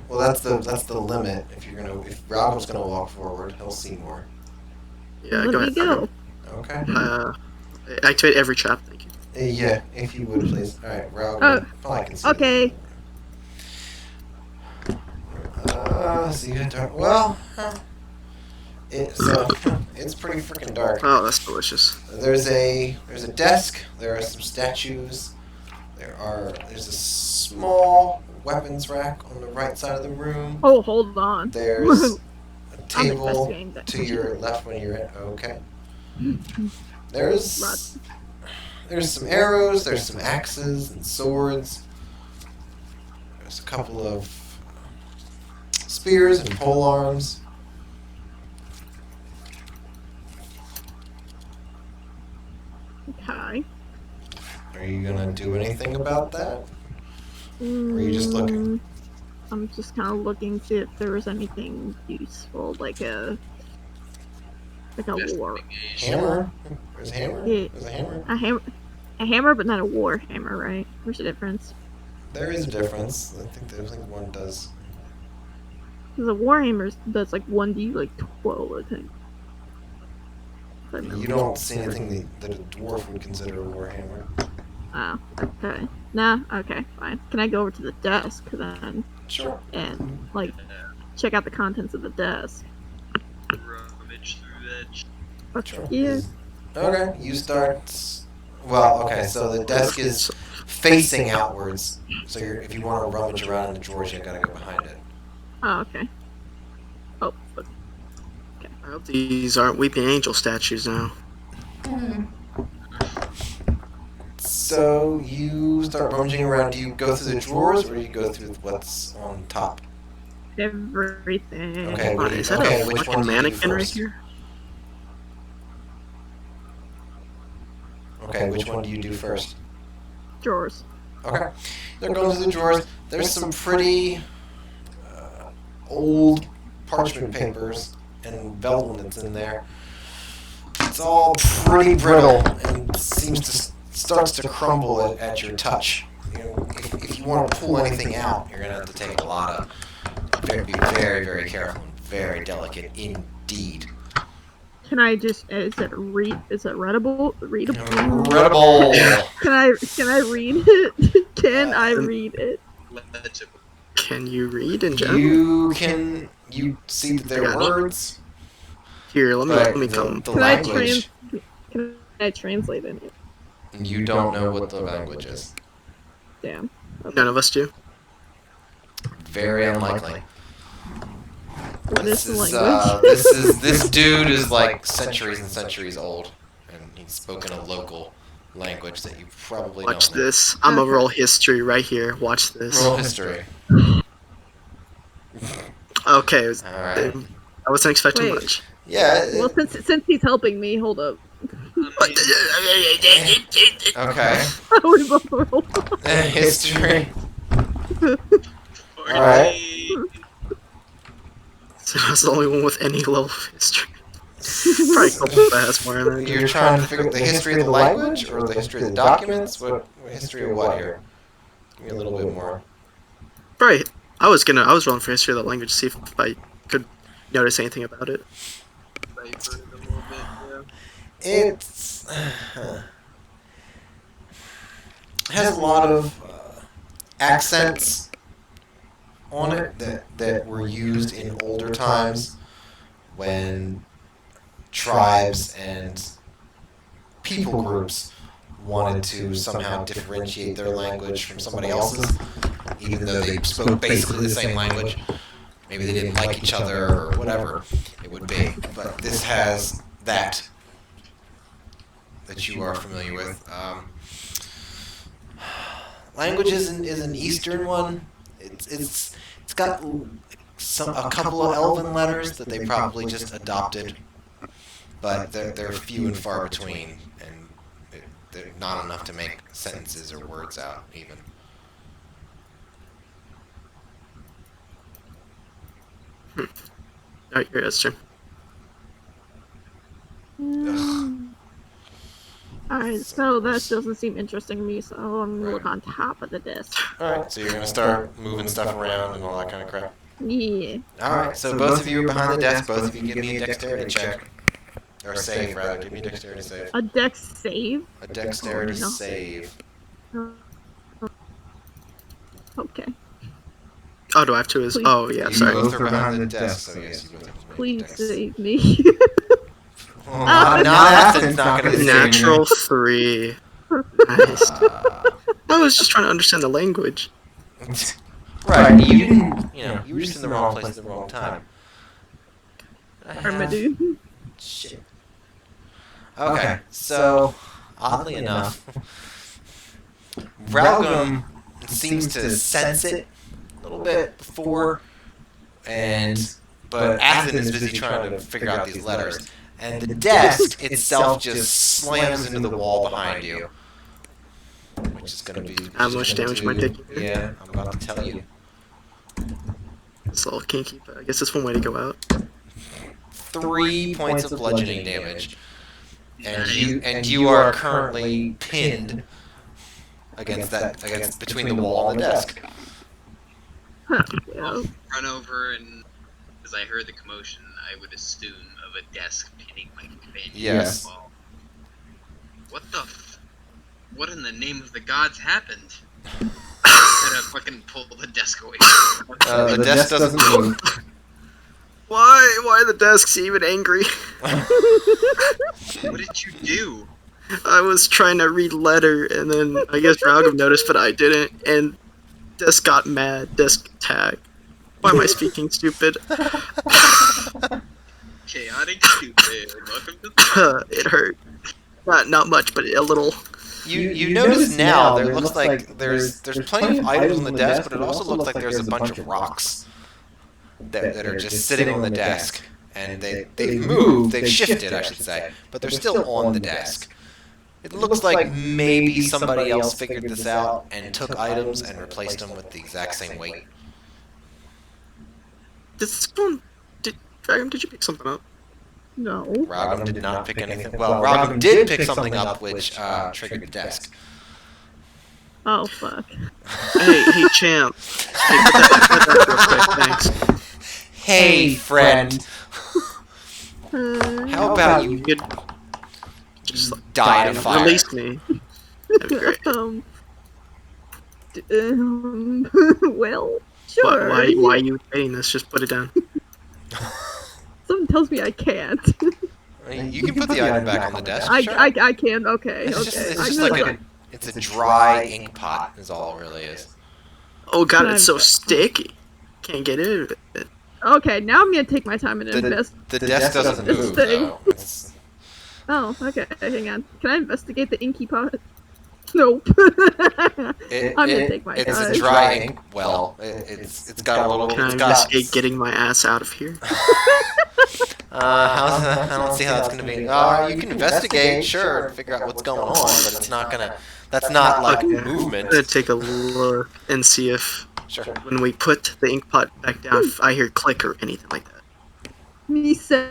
Well, that's the limit. If Robin's gonna walk forward, he'll see more. Yeah, Let go me ahead. go. Okay. Activate every trap, thank you. Yeah, if you would please. All right, Robin. Oh, Probably can see. okay. So you dark. Well, it's pretty freaking dark. Oh, that's delicious. There's a desk. There are some statues. There's a small weapons rack on the right side of the room. Oh, hold on. There's a I'm table investigating that. to your left when you're in. Okay. There's some arrows. There's some axes and swords. There's a couple of spears and pole arms. Okay. Are you gonna do anything about that? are you just looking? I'm just kind of looking to see if there was anything useful, like a war. Hammer? There's a hammer? Yeah. There's a hammer? A hammer, but not a war hammer, right? There's a difference. There is a difference. I think one does. Because a war hammer does like 1d, like 12, I think. If I remember. You don't see anything that a dwarf would consider a warhammer. Oh, okay. Nah, okay, fine. Can I go over to the desk then Sure. and, like, check out the contents of the desk? Rummage through that. Sure. Yeah. Okay, you start. Well, okay, so the desk is facing outwards. So if you want to rummage around in the drawers, you gotta go behind it. Oh, okay. Oh, but I hope these aren't weeping angel statues now. So you start rummaging around. Do you go through the drawers or do you go through what's on top? everything. Okay, what do you- Is that okay, a which one fucking do you do mannequin right first? here? Okay, which one do you do first? Drawers. Okay. They're going to the drawers. There's some pretty old parchment papers and vellum that's in there. It's all pretty brittle and seems to starts to crumble at your touch. You know, if you want to pull anything out, you're gonna have to take a lot of be very, very careful and very delicate indeed. Can I just? Is it readable? Readable? Readable. Can I read it? Can I read it? Legible. Can you read in general? You see that there are words. Here, let me but come. the Can I language. Can I translate it? You don't know what the language is. Damn. None of us do. Very unlikely. What is the language? This dude is like centuries and centuries old, and he's spoken a local language that you probably Watch don't know. this. I'm a roll history right here. Watch this. Roll history. Okay, Alright. I wasn't expecting Wait. much. Yeah. Well, since he's helping me, hold up. Okay. We both rolled. History. Alright. So that's the only one with any level of history. Probably a couple that has more than You're trying to figure out the history of the language or the history of the documents? What history of what here? Give me a little bit more. Right. I was rolling for history of the language to see if I could notice anything about it. It's has a lot of accents on it that were used in older times when tribes and people groups wanted to somehow differentiate their language from somebody else's, even though they spoke basically the same language. Maybe they didn't like each other or whatever it would be. But this has that you are familiar with. Language is an Eastern one. It's got a couple of Elven letters that they probably just adopted, but they're few and far between, and they're not enough to make sentences or words out even. Alright, your history. Alright, so that doesn't seem interesting to me, so I'm gonna look on top of the disc. Alright, so you're gonna start moving stuff around and all that kind of crap. Yeah. Alright, so both of you are behind the desk. Both of you give me a dexterity check. Or save, rather. Give me a dexterity save. A dex save? A dexterity No. save. Okay. Oh, do I have to? Please. Oh, yeah, You sorry. both are behind the desk, so yes, you both have to make Please dex. save me. Well, not Athens, not gonna save you. Natural 3. Nice. I was just trying to understand the language. Right, you didn't, you were just in the wrong place at the wrong time. Armadillo. Shit. Okay, so, oddly enough, Ralgum seems to sense it a little bit before, but Athens is busy trying to figure out these letters. And the desk itself just slams into the wall behind you. Which is going to be... How much damage am I taking? Yeah, I'm about to tell you. It's a little kinky, but I guess it's one way to go out. 3 points of bludgeoning damage. And you are currently pinned against between the wall and the desk. Yeah. Run over and, as I heard the commotion, I would assume of a desk pinning my companion. Yes. To the wall. What in the name of the gods happened? Gotta fucking pull the desk away. The desk doesn't move. Why? Why are the desks even angry? What did you do? I was trying to read letter, and then I guess Ralgum noticed, but I didn't, and desk got mad. Desk tag. Why am I speaking stupid? Chaotic stupid. Welcome to the... It hurt. Not much, but a little. You notice now there looks like there's plenty of items on the desk, but it also looks like there's a bunch of rocks that are just sitting on the desk. And they've moved, they've shifted, I should say, but they're still on the desk. It looks like maybe somebody else figured this out and took items and replaced them with the exact same weight. Dragon, did you pick something up? No. Ragam did not pick anything. Well, Ragam did pick something up which triggered the desk. Oh fuck. Hey, champ. Hey, put that real quick, thanks. Hey, friend. How about you could just die in a fire? Release me. That'd be great. Well, sure. Why are you saying this? Just put it down. Something tells me I can't. You can put the item back on the desk. I can. Okay. It's Okay. just like it's a dry ink pot. Is all it really is. Oh god, it's so sticky. Can't get rid of it. Okay, now I'm gonna take my time and invest. The desk doesn't This move thing. though. It's, Oh, okay. Hang on. Can I investigate the inky pot? Nope. I'm gonna take my it's time. a dry ink. Well, it's got a little. Can I It's got. investigate getting my ass out of here? How's that? I don't see how that's gonna be. You can investigate, sure, and figure out what's going on, but it's not gonna. That's not like Okay. movement. I'm gonna take a look and see if Sure. when we put the ink pot back down, if I hear click or anything like that. Me said.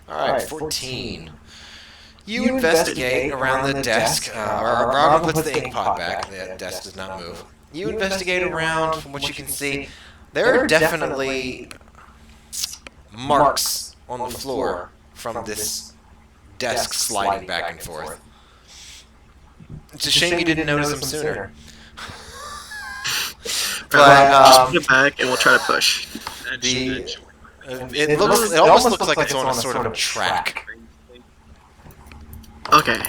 Alright, 14. You investigate around the desk. Robin puts the ink pot back. The desk does not move. You investigate around. From what you can see, there are definitely marks on the floor from this desk sliding back and forth. It's a shame you didn't notice them sooner. But Just put it back and we'll try to push. it almost looks like it's on a sort of track. Okay.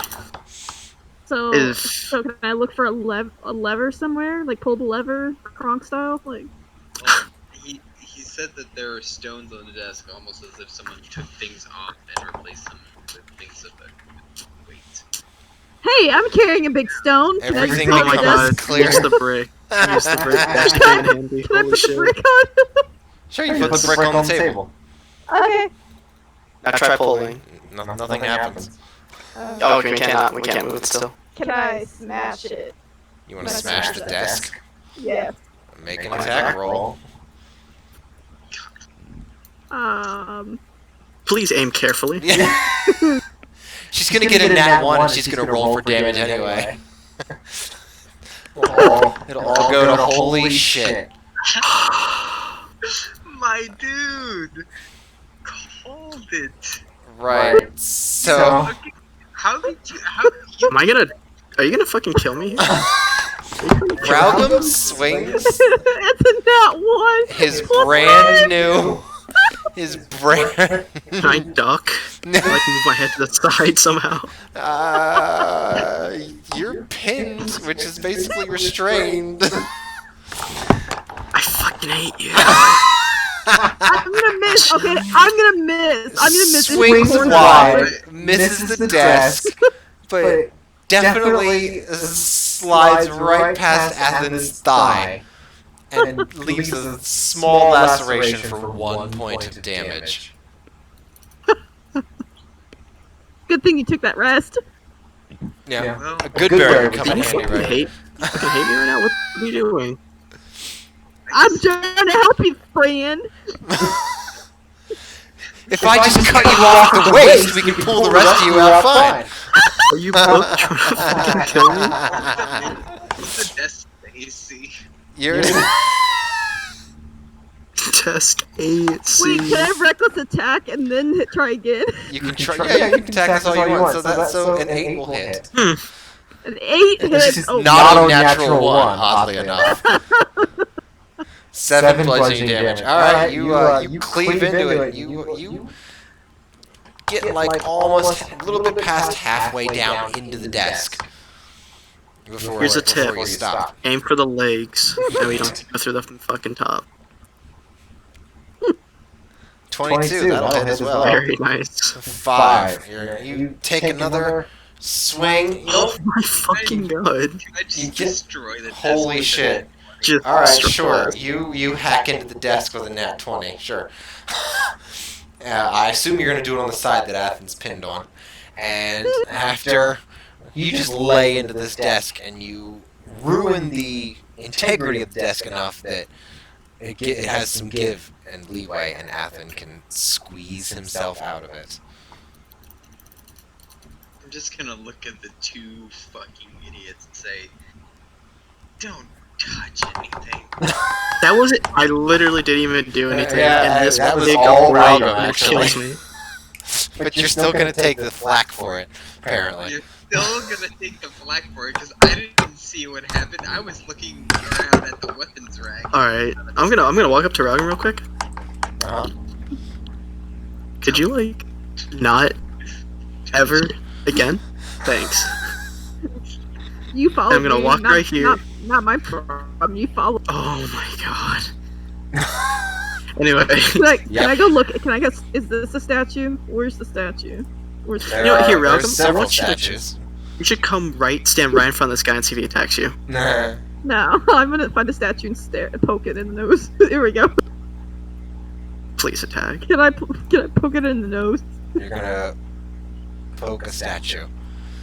So, If- so can I look for a lever somewhere? Like pull the lever, Kronk style? Like, He said that there are stones on the desk, almost as if someone took things off and replaced them with things of a weight. hey, I'm carrying a big stone. Can Everything I Oh my just becomes god, clear. use the brick. Use the brick. That's kind of handy. Can I Holy put the shit. brick on? Sure, you put the brick on the table. Okay. Now try pulling. Nothing happens. Oh, we can't move it still. Can I smash it? You want to smash the desk? Yeah. Make an attack roll. Please aim carefully. She's gonna get a nat 1 and she's gonna roll for damage anyway. It'll all go to holy shit. My dude! Called it! Right, so... How did you. Are you gonna fucking kill me? Ralgum swings It's a nat one. his brand new... His brand... Can I duck? Can I like move my head to the side somehow? You're pinned, which is basically restrained. I fucking hate you. I'm gonna miss. Okay, I'm gonna miss. I'm gonna miss. Swings this corner. wide, misses the desk, but definitely slides right past Athens' thigh and leaves a small laceration for 1 point of damage. Good thing you took that rest. Yeah, Well, a good bear would Do come in you handy, fucking right? hate me right now? What are you doing? I'm trying to help you, friend. If I just cut you off the waist, we can pull the rest of you out fine. Are you both trying to fucking kill me? the desk AC. You're... Test AC. Wait, can I have reckless attack and then try again? You can try. Yeah, you can attack us all you want. So an 8 will hit. An 8 hit. Oh, Not a natural 1, oddly enough. 7 bludgeoning damage. Alright, you cleave into it. You get like almost a little bit past halfway down into the desk. Here's a tip. Before you stop. Aim for the legs, and we don't go through the fucking top. 22, that'll hit as well. Very nice. 5. You take another swing. Oh my fucking god. Can I just You get- destroy the desk? Holy with shit. it? Just All right, straight sure. forward. You hack into the desk with a nat 20. Sure. I assume you're gonna do it on the side that Athens pinned on, and after you just lay into this desk and you ruin the integrity of the desk enough that it has some give and leeway, and Athen can squeeze himself out of it. I'm just gonna look at the two fucking idiots and say, "Don't touch anything." That wasn't. I literally didn't even do anything, Yeah, and this that was big all old random, round actually. kills me. But you're still gonna take the flack for it, apparently. You're still gonna take the flak for it because I didn't see what happened. I was looking around at the weapons rack. All right, I'm gonna walk up to Rogan real quick. Uh-huh. Could you like not ever again? Thanks. You follow I'm gonna me, walk not, right here. Not my problem. You follow. Oh my god. Anyway, Can I go look? Can I guess? Is this a statue? Where's the statue? Where's There You know what, here, are- Malcolm, there's I several want you to- statues. you should stand right in front of this guy and see if he attacks you. Nah. No, I'm gonna find a statue and poke it in the nose. Here we go. Please attack. Can I poke it in the nose? You're gonna poke a statue.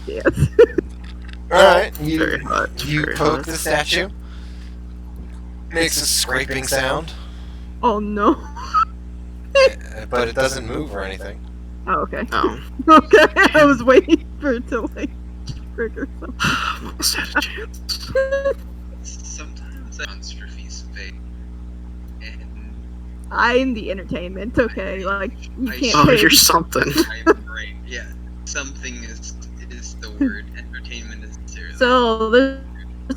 Yes. Alright, Very you, hot. you very poke hot. the statue. Makes a scraping sound, Oh no. but it doesn't move or anything. Oh, okay. Oh, Okay, I was waiting for it to like trigger something. almost had a chance. Sometimes that monstrous fake, and I'm the entertainment. Okay, like you can't. Oh, pay. you're something. I'm great. Yeah, something is the word. Entertainment is serious. So there's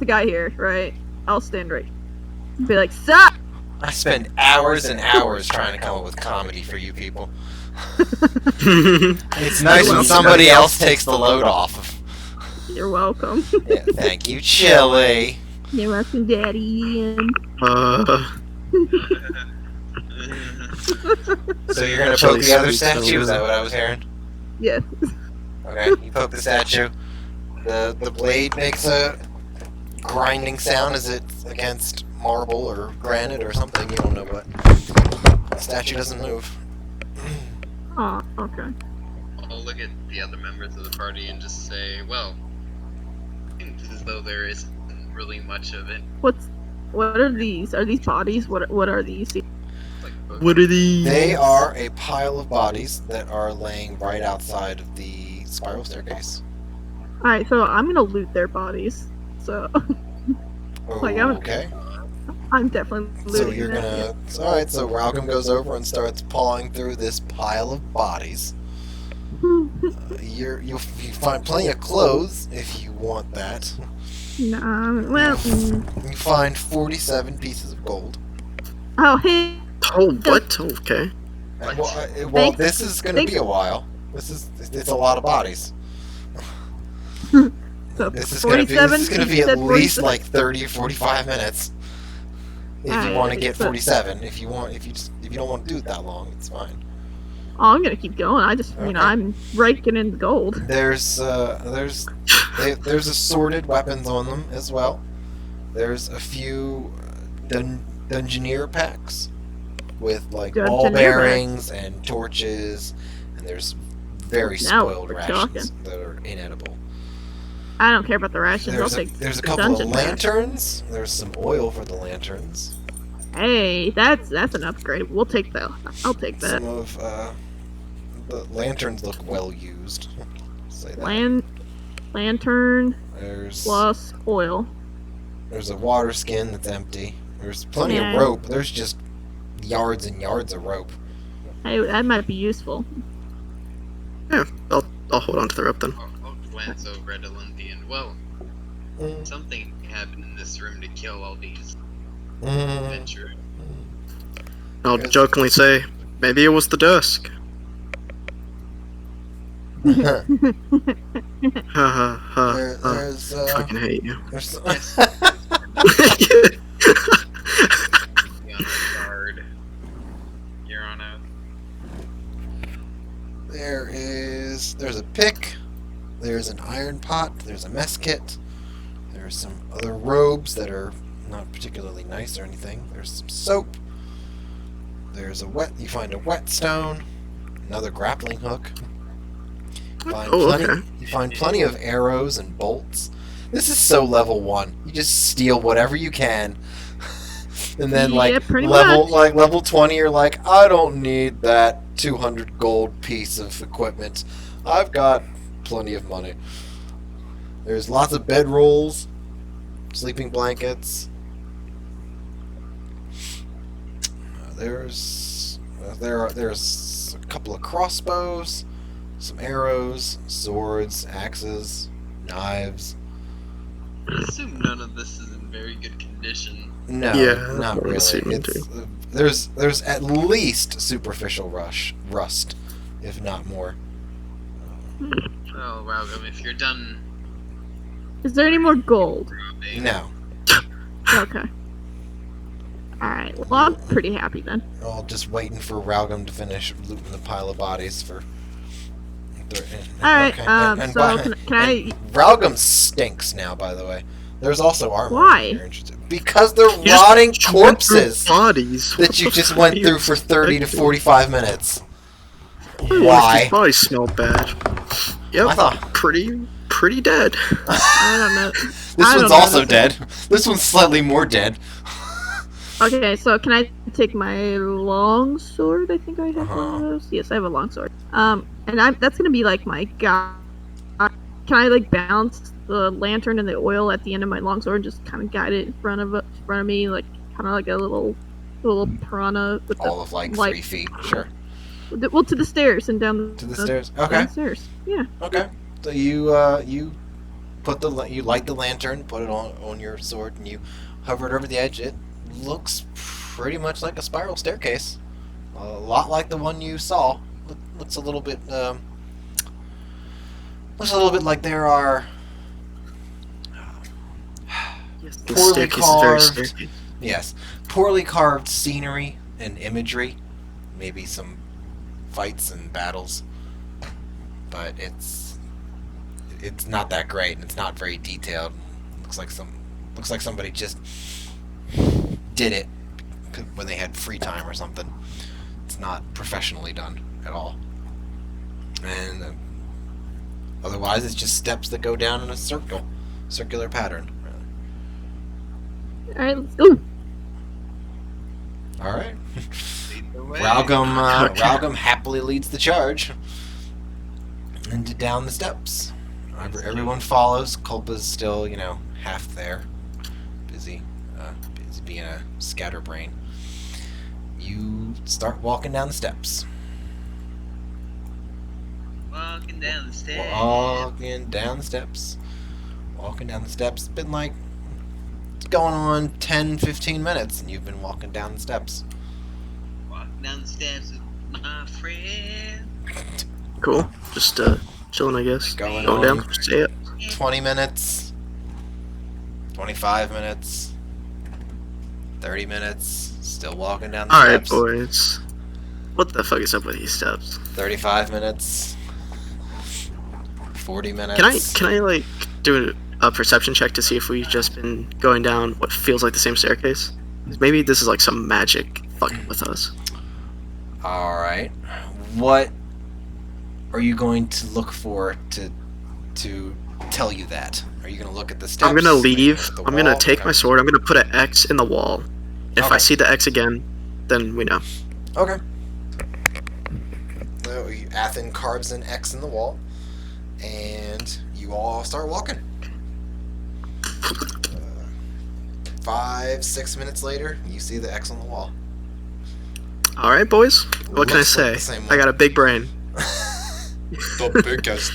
a guy here, right? I'll stand right. Be like, stop. I spend hours and hours trying to come up with comedy for you people. It's nice when somebody else takes the load off. You're welcome. Yeah, thank you, Chili. You're welcome, Daddy. And So you're gonna poke the other statue? Is that what I was hearing? yes. Okay, you poke the statue. The blade makes a grinding sound as it's against marble or granite or something. You don't know what. The statue doesn't move. Oh, okay. I'll look at the other members of the party and just say, well, it seems as though there isn't really much of it. What are these? Are these bodies? What are these? Like both what are these? They are a pile of bodies that are laying right outside of the spiral staircase. All right, so I'm gonna loot their bodies. So Like, I'm- Okay. I'm definitely looting. So you're that, gonna. Alright, so Ralgam goes over and starts pawing through this pile of bodies. You find plenty of clothes if you want that. Nah, well, You find 47 pieces of gold. oh hey, Oh, what? Okay. And, well, Thanks- this is going to thanks- be a while. It's a lot of bodies. so This is going to be you at said least 47. like 30 or 45 minutes. If you Alright, want to get so- 47, if you don't want to do it that long, it's fine. Oh, I'm gonna keep going. I just, Okay. I'm raking in the gold. There's assorted weapons on them as well. There's a few Dungeoneer packs with like ball Dungeoneer bearings and torches, and there's very Now spoiled we're rations that are inedible. I don't care about the rations. I'll take There's a the couple of dungeon pack. lanterns. There's some oil for the lanterns. Hey, that's an upgrade. We'll take that. I'll take that. Some of the lanterns look well used. Say that. Lantern There's plus oil. There's a water skin that's empty. There's plenty Yeah. of rope. There's just yards and yards of rope. Hey, that might be useful. Yeah, I'll hold on to the rope then. I'll glance over at Olympian. Well, Mm, something happened in this room to kill all these mm, adventurers. I'll Yes. jokingly say, maybe it was the desk. mm. Ha ha ha. There's I fucking hate you. there's Be on our guard. You're on a. there's a pick. There's an iron pot. There's a mess kit. There's some other robes that are not particularly nice or anything. There's some soap. There's you find a whetstone, another grappling hook. You find plenty of arrows and bolts. This is so level 1. You just steal whatever you can. And then pretty level 20 you're like, I don't need that 200 gold piece of equipment. I've got plenty of money. There's lots of bedrolls, sleeping blankets. There's a couple of crossbows, some arrows, swords, axes, knives. I assume none of this is in very good condition. No, Yeah, not really. There's at least superficial rust, if not more. Well, Raugum, if you're done Is there any more gold? robbing, No, Okay. Alright, well, I'm pretty happy then. all just waiting for Raugum to finish looting the pile of bodies for. Alright, and so can I... Raugum stinks now, by the way. There's also armor. Why? If you're interested. Because they're You just rotting went through corpses bodies. that you just went through for 30 to 45 minutes. Why? Why? His body smelled bad. Yep. I thought Pretty dead. I don't know. this I one's don't know also this dead. This one's slightly more dead. Okay, so can I take my long sword? I think I have one Uh-huh. of those. Yes, I have a long sword. And that's gonna be like my guy. Can I like balance the lantern and the oil at the end of my long sword and just kind of guide it in front of me, like kind of like a little piranha with All of like light. 3 feet. Sure. Well, to the stairs and down To the stairs. Okay. downstairs. Yeah. Okay. So you light the lantern, put it on your sword, and you hover it over the edge. It looks pretty much like a spiral staircase, a lot like the one you saw. Looks a little bit like there are Yes, the Poorly staircase is very carved. staircase. poorly carved scenery and imagery, maybe some fights and battles, but it's not that great and it's not very detailed. Looks like somebody just did it when they had free time or something. It's not professionally done at all, and otherwise it's just steps that go down in a circular pattern. All right, let's go. All right. lead the way. Raugum happily leads the charge and down the steps. Everyone follows. Culpa's still, half there, busy being a scatterbrain. You start walking down the steps. Walking down the stairs. Walking down the steps. It's been like going on 10-15 minutes, and you've been walking down the steps. Walking down the steps with my friend. Cool. Just chilling, I guess. Going Going on. down. Say it. 20 minutes, 25 minutes, 30 minutes, still walking down the All right, steps. boys. What the fuck is up with these steps? 35 minutes, 40 minutes. Can I like do a perception check to see if we've just been going down what feels like the same staircase? 'Cause maybe this is like some magic fucking with us. All right. What are you going to look for to tell you that? Are you going to look at the steps? I'm gonna Are you leave. look at the I'm gonna wall? take Okay. my sword. I'm gonna put an X in the wall. If Okay. I see the X again, then we know. Okay. So Athen carves an X in the wall, and you all start walking. 5-6 minutes later, you see the X on the wall. All right, boys. What can I Looks like say? the same I one. got a big brain. The biggest.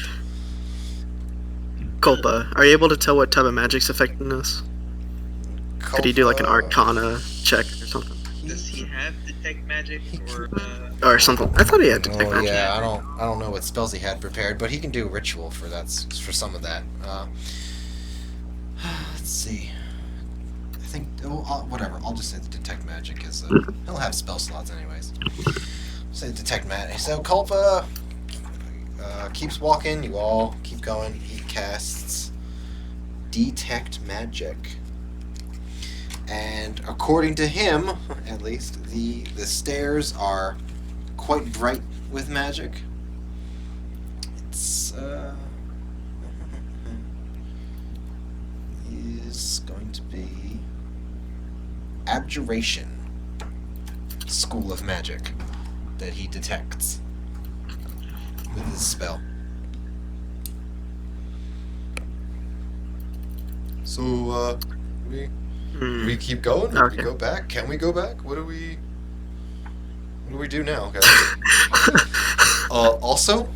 Culpa, are you able to tell what type of magic's affecting us? Could he do like an Arcana check or something? Does he have detect magic Or something? I thought he had detect Oh magic. yeah, I don't know what spells he had prepared, but he can do ritual for some of that. Let's see. I think whatever. I'll just say the detect magic because he'll have spell slots anyways. Say detect magic. So Culpa keeps walking. You all keep going. He casts detect magic, And according to him, at least, the stairs are quite bright with magic. It's is going to be Abjuration School of Magic that he detects with his spell. So, do we keep going? Do Okay. we go back? Can we go back? What do we do now, guys? Also,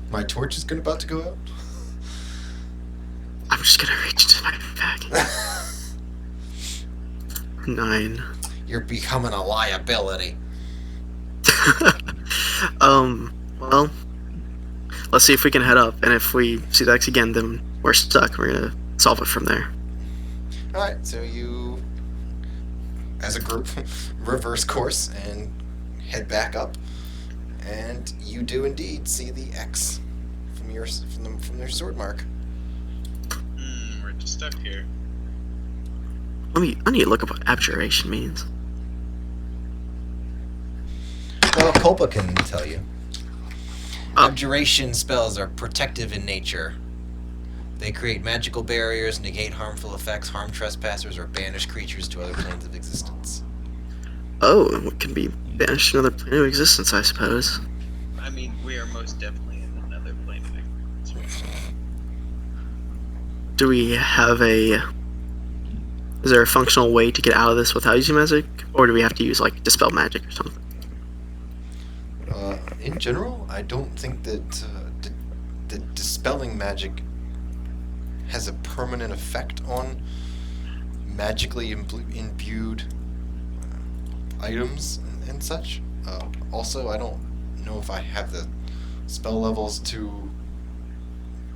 my torch is about to go out. I'm just gonna reach into my bag. 9. You're becoming a liability. Well, let's see if we can head up, and if we see the X again, then we're stuck. We're gonna solve it from there. Alright, so you, as a group, reverse course and head back up. And you do indeed see the X from your sword mark. We're just stuck here. I need to look up what abjuration means. Well, Culpa can tell you. Oh. Abjuration spells are protective in nature. They create magical barriers, negate harmful effects, harm trespassers, or banish creatures to other planes of existence. Oh, and what can be banished to another plane of existence, I suppose. I mean, we are most definitely in another plane of existence. Do we have is there a functional way to get out of this without using magic? Or do we have to use, like, dispel magic or something? In general, I don't think that that dispelling magic has a permanent effect on magically imbued items and such. Also, I don't know if I have the spell levels to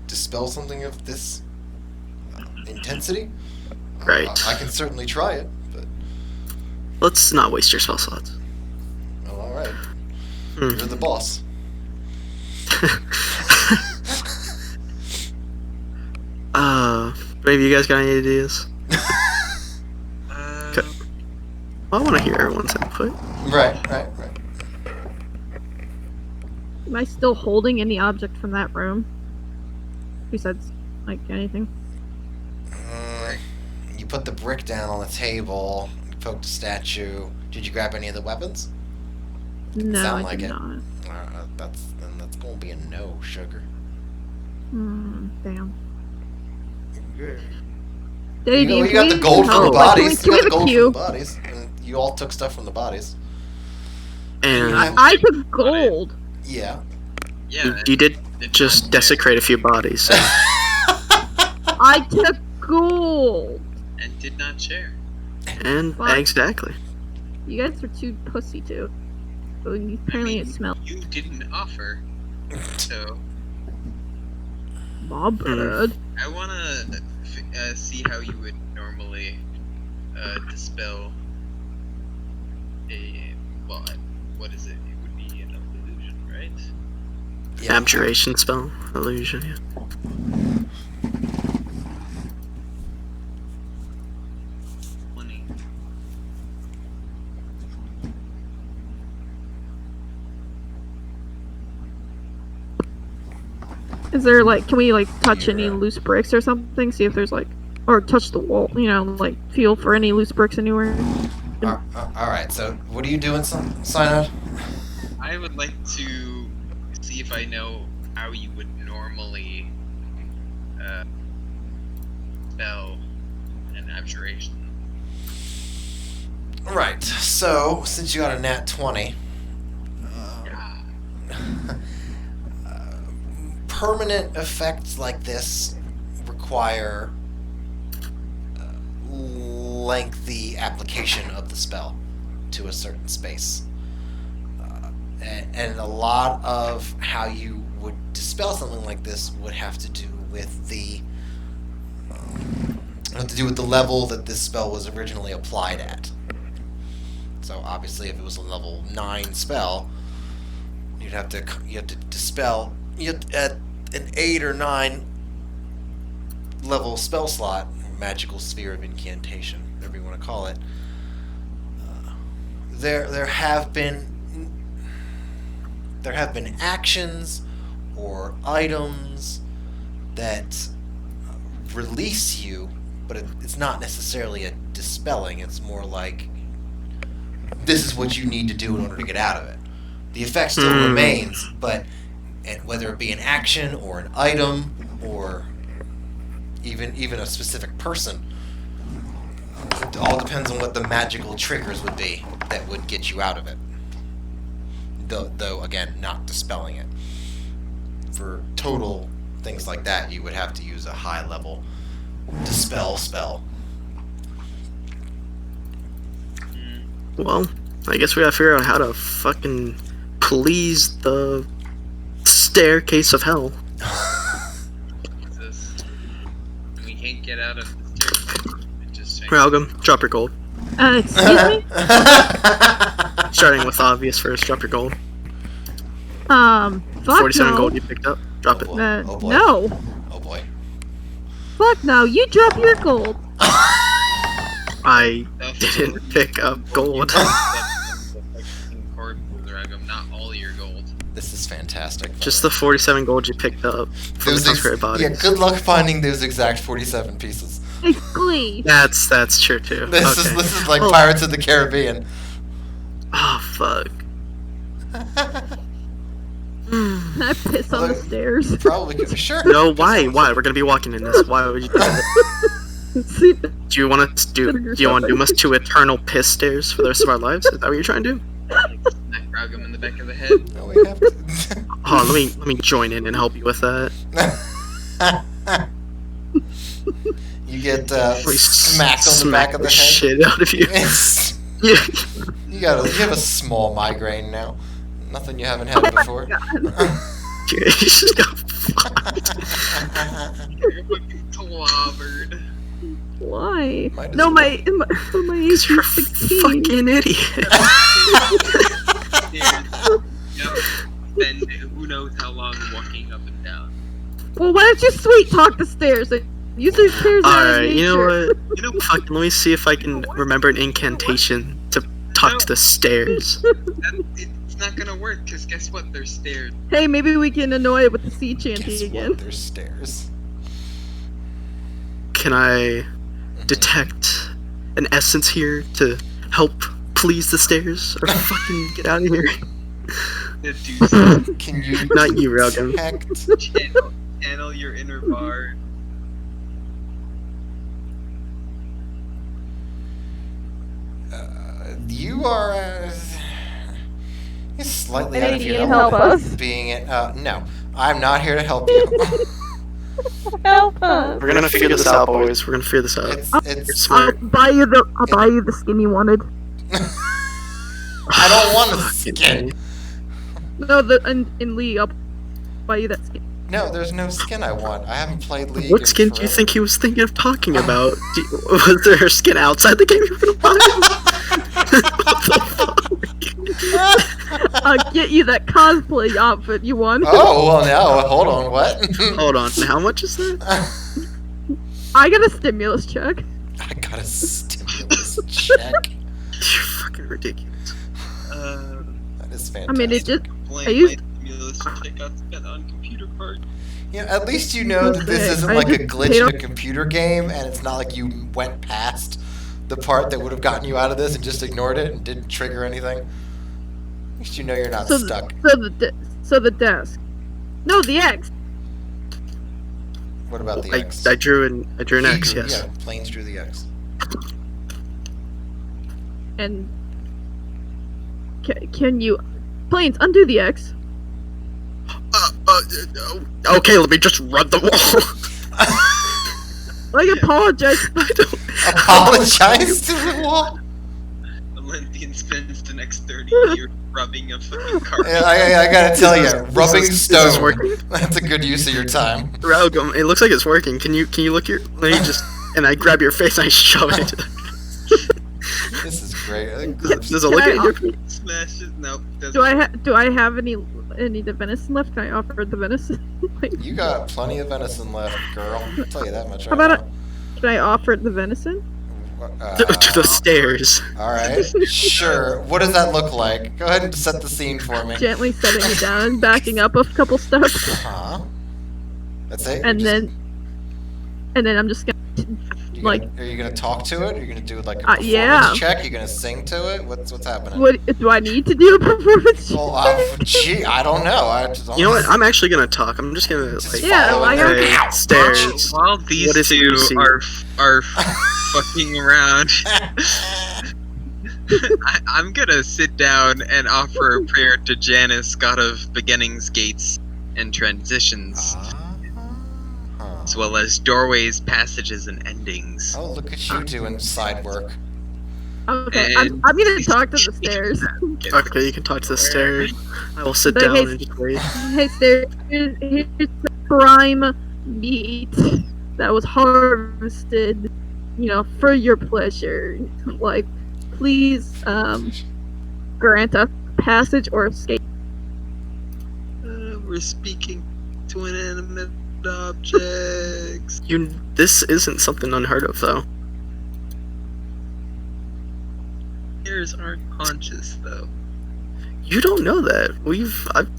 dispel something of this intensity. Right. I can certainly try it, but Let's not waste your spell slots. well, all right. Hmm. You're the boss. Maybe you guys got any ideas? Um, I want to hear everyone's input. Right. Am I still holding any object from that room? Besides, like, anything? You put the brick down on the table. You poked the statue. Did you grab any of the weapons? No, sound I like did it. not. That's gonna be a no, sugar. Damn. You, Davey, know, you can got we the gold from help? the Like, bodies. can we You got have the a gold from queue? the bodies, and you all took stuff from the bodies. And I took gold. Yeah. yeah. you did did just not share. desecrate a few bodies. So. I took gold. And did not share. And Fuck. exactly. You guys are too pussy too. Apparently I mean, it smells. You didn't offer, so My bad. I wanna see how you would normally dispel a what is it? It would be an illusion, right? Yeah. Abjuration spell. Illusion, yeah. Money. Is there like, can we like touch any Yeah. loose bricks or something? See if there's like, or touch the wall, you know, like feel for any loose bricks anywhere. All right. So, what are you doing, Synod? I would like to see if I know how you would normally spell an abjuration. Right. So, since you got a nat 20, Yeah. permanent effects like this require lengthy application of the spell to a certain space. And a lot of how you would dispel something like this would have to do with the level that this spell was originally applied at. So obviously, if it was a level 9 spell, you have to dispel at an 8 or 9 level spell slot. magical sphere of incantation, whatever you want to call it. There have been actions or items that release you, but it's not necessarily a dispelling. It's more like, this is what you need to do in order to get out of it. The effect still remains, but whether it be an action or an item or even a specific person, it all depends on what the magical triggers would be that would get you out of it. Though again, not dispelling it. For total things like that, you would have to use a high level dispel spell. Well, I guess we gotta figure out how to fucking please the staircase of hell. Jesus. We can't get out of the staircase. It just changed. Malcolm, drop your gold. Excuse me? Starting with obvious first, drop your gold. Fuck 47 no. gold you picked up. Drop it. Oh boy. No. Oh boy. Fuck no. You drop your gold. I didn't pick up gold. Not all your gold. This is fantastic. Just the 47 gold you picked up from the temporary bodies. Yeah, good luck finding those exact 47 pieces. Exactly. That's true too. This Okay. is like Pirates of the Caribbean. Oh fuck. Can I piss on the stairs? Probably could. Sure. No, why? Why? We're gonna be walking in this. Why would you do that? See, Do you want to doom us to eternal piss stairs for the rest of our lives? Is that what you're trying to do? Smack Ragam in the back of the head. No, we have to. Oh, let me join in and help you with that. You get We smacked on the back of the head. Shit out of you. It's- Yeah. you have a small migraine now. Nothing you haven't had before. You just got fucked. You're fucking clobbered. why? Might as No, well. my age You're a is 16. fucking idiot. Yep. Then who knows how long walking up and down. Well, why don't you sweet talk the stairs? Use the stairs out of Alright, you know nature. what? You know, Fuck, let me see if I can remember an incantation to talk to the stairs. it's not gonna work, because guess what? There's stairs. Hey, maybe we can annoy it with the sea chanting Guess again. what? There's stairs. Can I detect an essence here to help please the stairs? Or fucking get out of here? The deuce. Can you Not you, Rogan. detect? Channel your inner bard. You are you're slightly Hey, out of do your you help element, us? being it. No, I'm not here to help you. Help us. We're gonna figure this out, boys. We're gonna figure this out. it's You're it's. I'll smart. buy you the skin you wanted. I don't want a Fucking skin. No, in League, I'll buy you that skin. No, there's no skin I want. I haven't played League. What in skin do you forever. think he was thinking of talking about? Was there a skin outside the game you were gonna buy? I'll get you that cosplay outfit you wanted. Oh well, no. Hold on. What? Hold on, how much is that? I got a stimulus check. I got a stimulus check. You're fucking ridiculous. That is I fantastic. mean, it just. Blame I used- my stimulus check got spent on computer parts. Yeah, at least you know that this Okay, isn't I like a just glitch paid in a off- computer game, and it's not like you went past the part that would have gotten you out of this and just ignored it and didn't trigger anything. At least you know you're not So stuck. so the desk. No, the X. What about the I X? drew an He X, drew- yes. Yeah, Planes drew the X. And can you, Planes, undo the X? Okay, let me just run the wall. I apologize. I don't. Apologize to the wall. Olympian spends the next 30 years rubbing a fucking car. Yeah, I gotta tell you, rubbing Is this stone. working? That's a good use of your time. Ralgum, it looks like it's working. Can you look your? Let me just. And I grab your face and I shove it into. This is great. Does it look Can any I- different? Smashes. Nope. Doesn't. Do I have any the venison left? Can I offer the venison? Like, You got plenty of venison left, girl. I'll tell you that much How right about now. can Can I offer it the venison? To the stairs. All right, sure. What does that look like? Go ahead and set the scene for me. Gently setting it down and backing up a couple steps. Huh? That's it. And then I'm just gonna Are you gonna talk to it? Are you gonna do like a performance yeah. check? Are you gonna sing to it? What's happening? what do I need to do a performance? Well, gee, I don't know. I just You know what? I'm actually gonna talk. I'm just gonna like Yeah, follow like, it. hey, stairs. While these What is it you two see? are fucking around, I'm gonna sit down and offer a prayer to Janus, god of beginnings, gates, and transitions, as well as doorways, passages, and endings. Oh, look at you doing side work. Okay, And- I'm gonna talk to the stairs. Okay, you can talk to the stairs. I will sit But down hey- and just wait. Hey stairs, here's the prime meat that was harvested, for your pleasure. Like, please, grant us passage or escape. We're speaking to inanimate objects. This isn't something unheard of, though. Ears aren't conscious, though. You don't know that. I've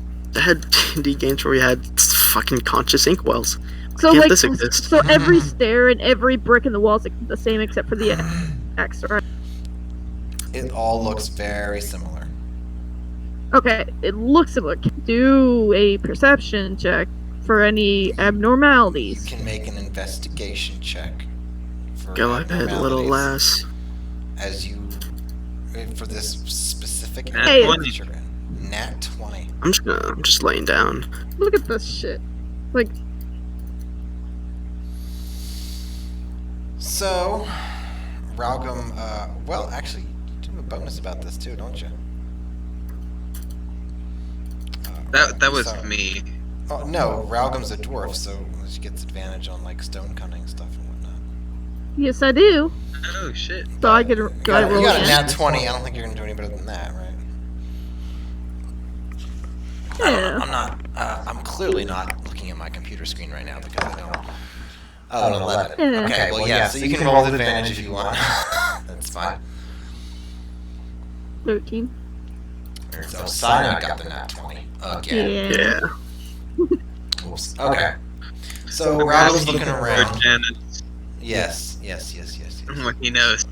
had D&D games where we had fucking conscious inkwells. So Can't like, this exist? so every stair and every brick in the wall is the same except for the X, right? It all looks very similar. Okay, it looks similar. Do a perception check for any You abnormalities. can make an investigation check. For Go ahead, little abnormalities lass. As you for this specific Nat area 20. that you're in. Nat 20. I'm just laying down. Look at this shit. Like, So, Ralgam, well, actually, you do have a bonus about this too, don't you? That was sorry. me. Oh, no, Ralgam's a dwarf, so she gets advantage on, like, stone cutting stuff and whatnot. yes, I do. Oh shit. So I get. You Do I got, roll you got a again? nat 20, I don't think you're going to do any better than that, right? Yeah. I'm not, I'm clearly not looking at my computer screen right now because I don't. Oh, an 11. Yeah. Okay, well, yeah, so you can roll with advantage if you want. That's fine. 13. So, Sinai got the nat 20 again. Yeah. Yeah. Oops. Okay. So, Ralgam's looking around. Janus, Yes. what he knows.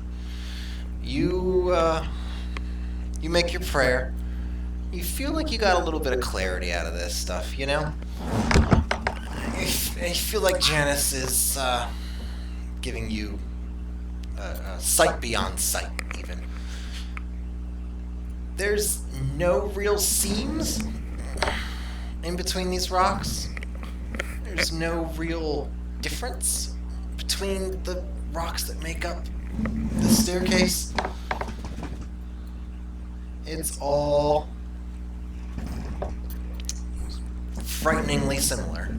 You make your prayer. You feel like you got a little bit of clarity out of this stuff, you know? You feel like Janus is giving you sight beyond sight, even. There's no real seams in between these rocks. There's no real difference between the rocks that make up the staircase. It's all frighteningly similar.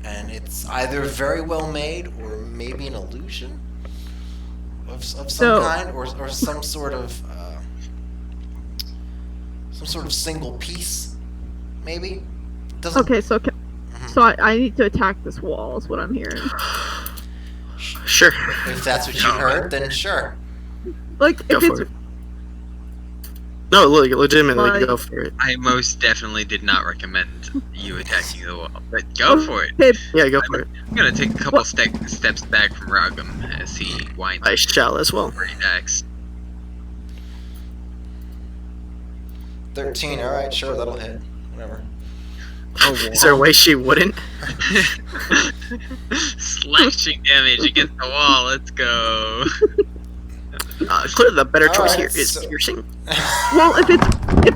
And it's either very well made or maybe an illusion of some So- kind, or some sort of single piece, maybe. Doesn't. Okay, so Mhm. so I need to attack this wall. Is what I'm hearing. Sure. If that's what you heard, then sure. Like, Go if it's for it. No, look, legitimately, Like- go for it. I most definitely did not recommend you attacking the wall, but go for it. okay, Yeah, go for it. I'm gonna take a couple steps back from Ragam as he winds I shall as well. where he acts. 13. All right, sure, that'll hit. Whatever. Is there a way she wouldn't? Slashing damage against the wall. Let's go. Clearly, the better choice Alright, here is so- piercing. well, if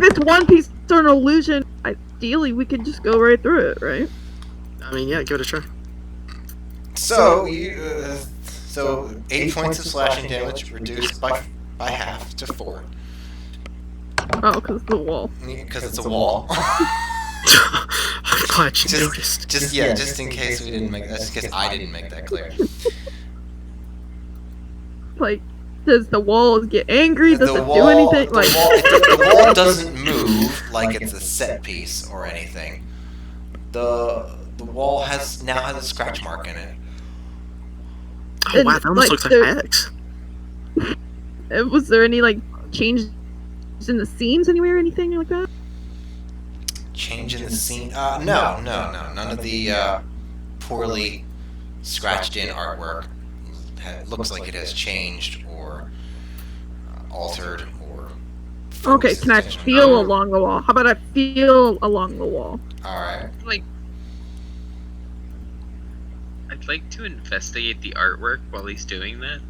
it's one piece or an illusion, ideally we could just go right through it, right? I mean, yeah, give it a try. So you, so 8 points of slashing damage reduced by half to 4 Oh, because the wall. because it's a wall. I'm glad you noticed. just in case we didn't make that. Just in case I didn't make that clear. Like, does the wall get angry? Does The it wall, do anything? the Like, wall, the wall doesn't move like it's a set piece or anything. The wall now has a scratch mark in it. Oh And, wow, that almost looks like there- my ex. Was there any like change in the scenes anywhere or anything like that? Change in the scene? No. None of the poorly scratched in artwork looks like it has changed or altered or. Okay, can I focused. feel along the wall? How about I feel along the wall? All right. Like, I'd like to investigate the artwork while he's doing that,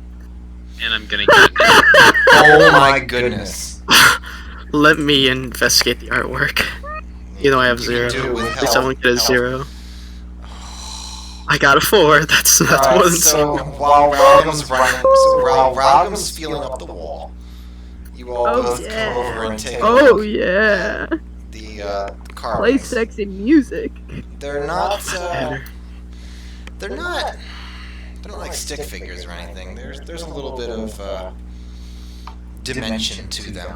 and I'm gonna get Oh my goodness. Let me investigate the artwork. You know I have You 0. can do it with At least I help. won't get a 0. I got a 4. That's more Alright, than so some. while Ralgham's feeling up the wall, you all Oh, both yeah. come over and take a Oh look yeah, at the play carvings. sexy music. They're not. They're not. They're not like stick figures or anything. There's a little bit of dimension to them.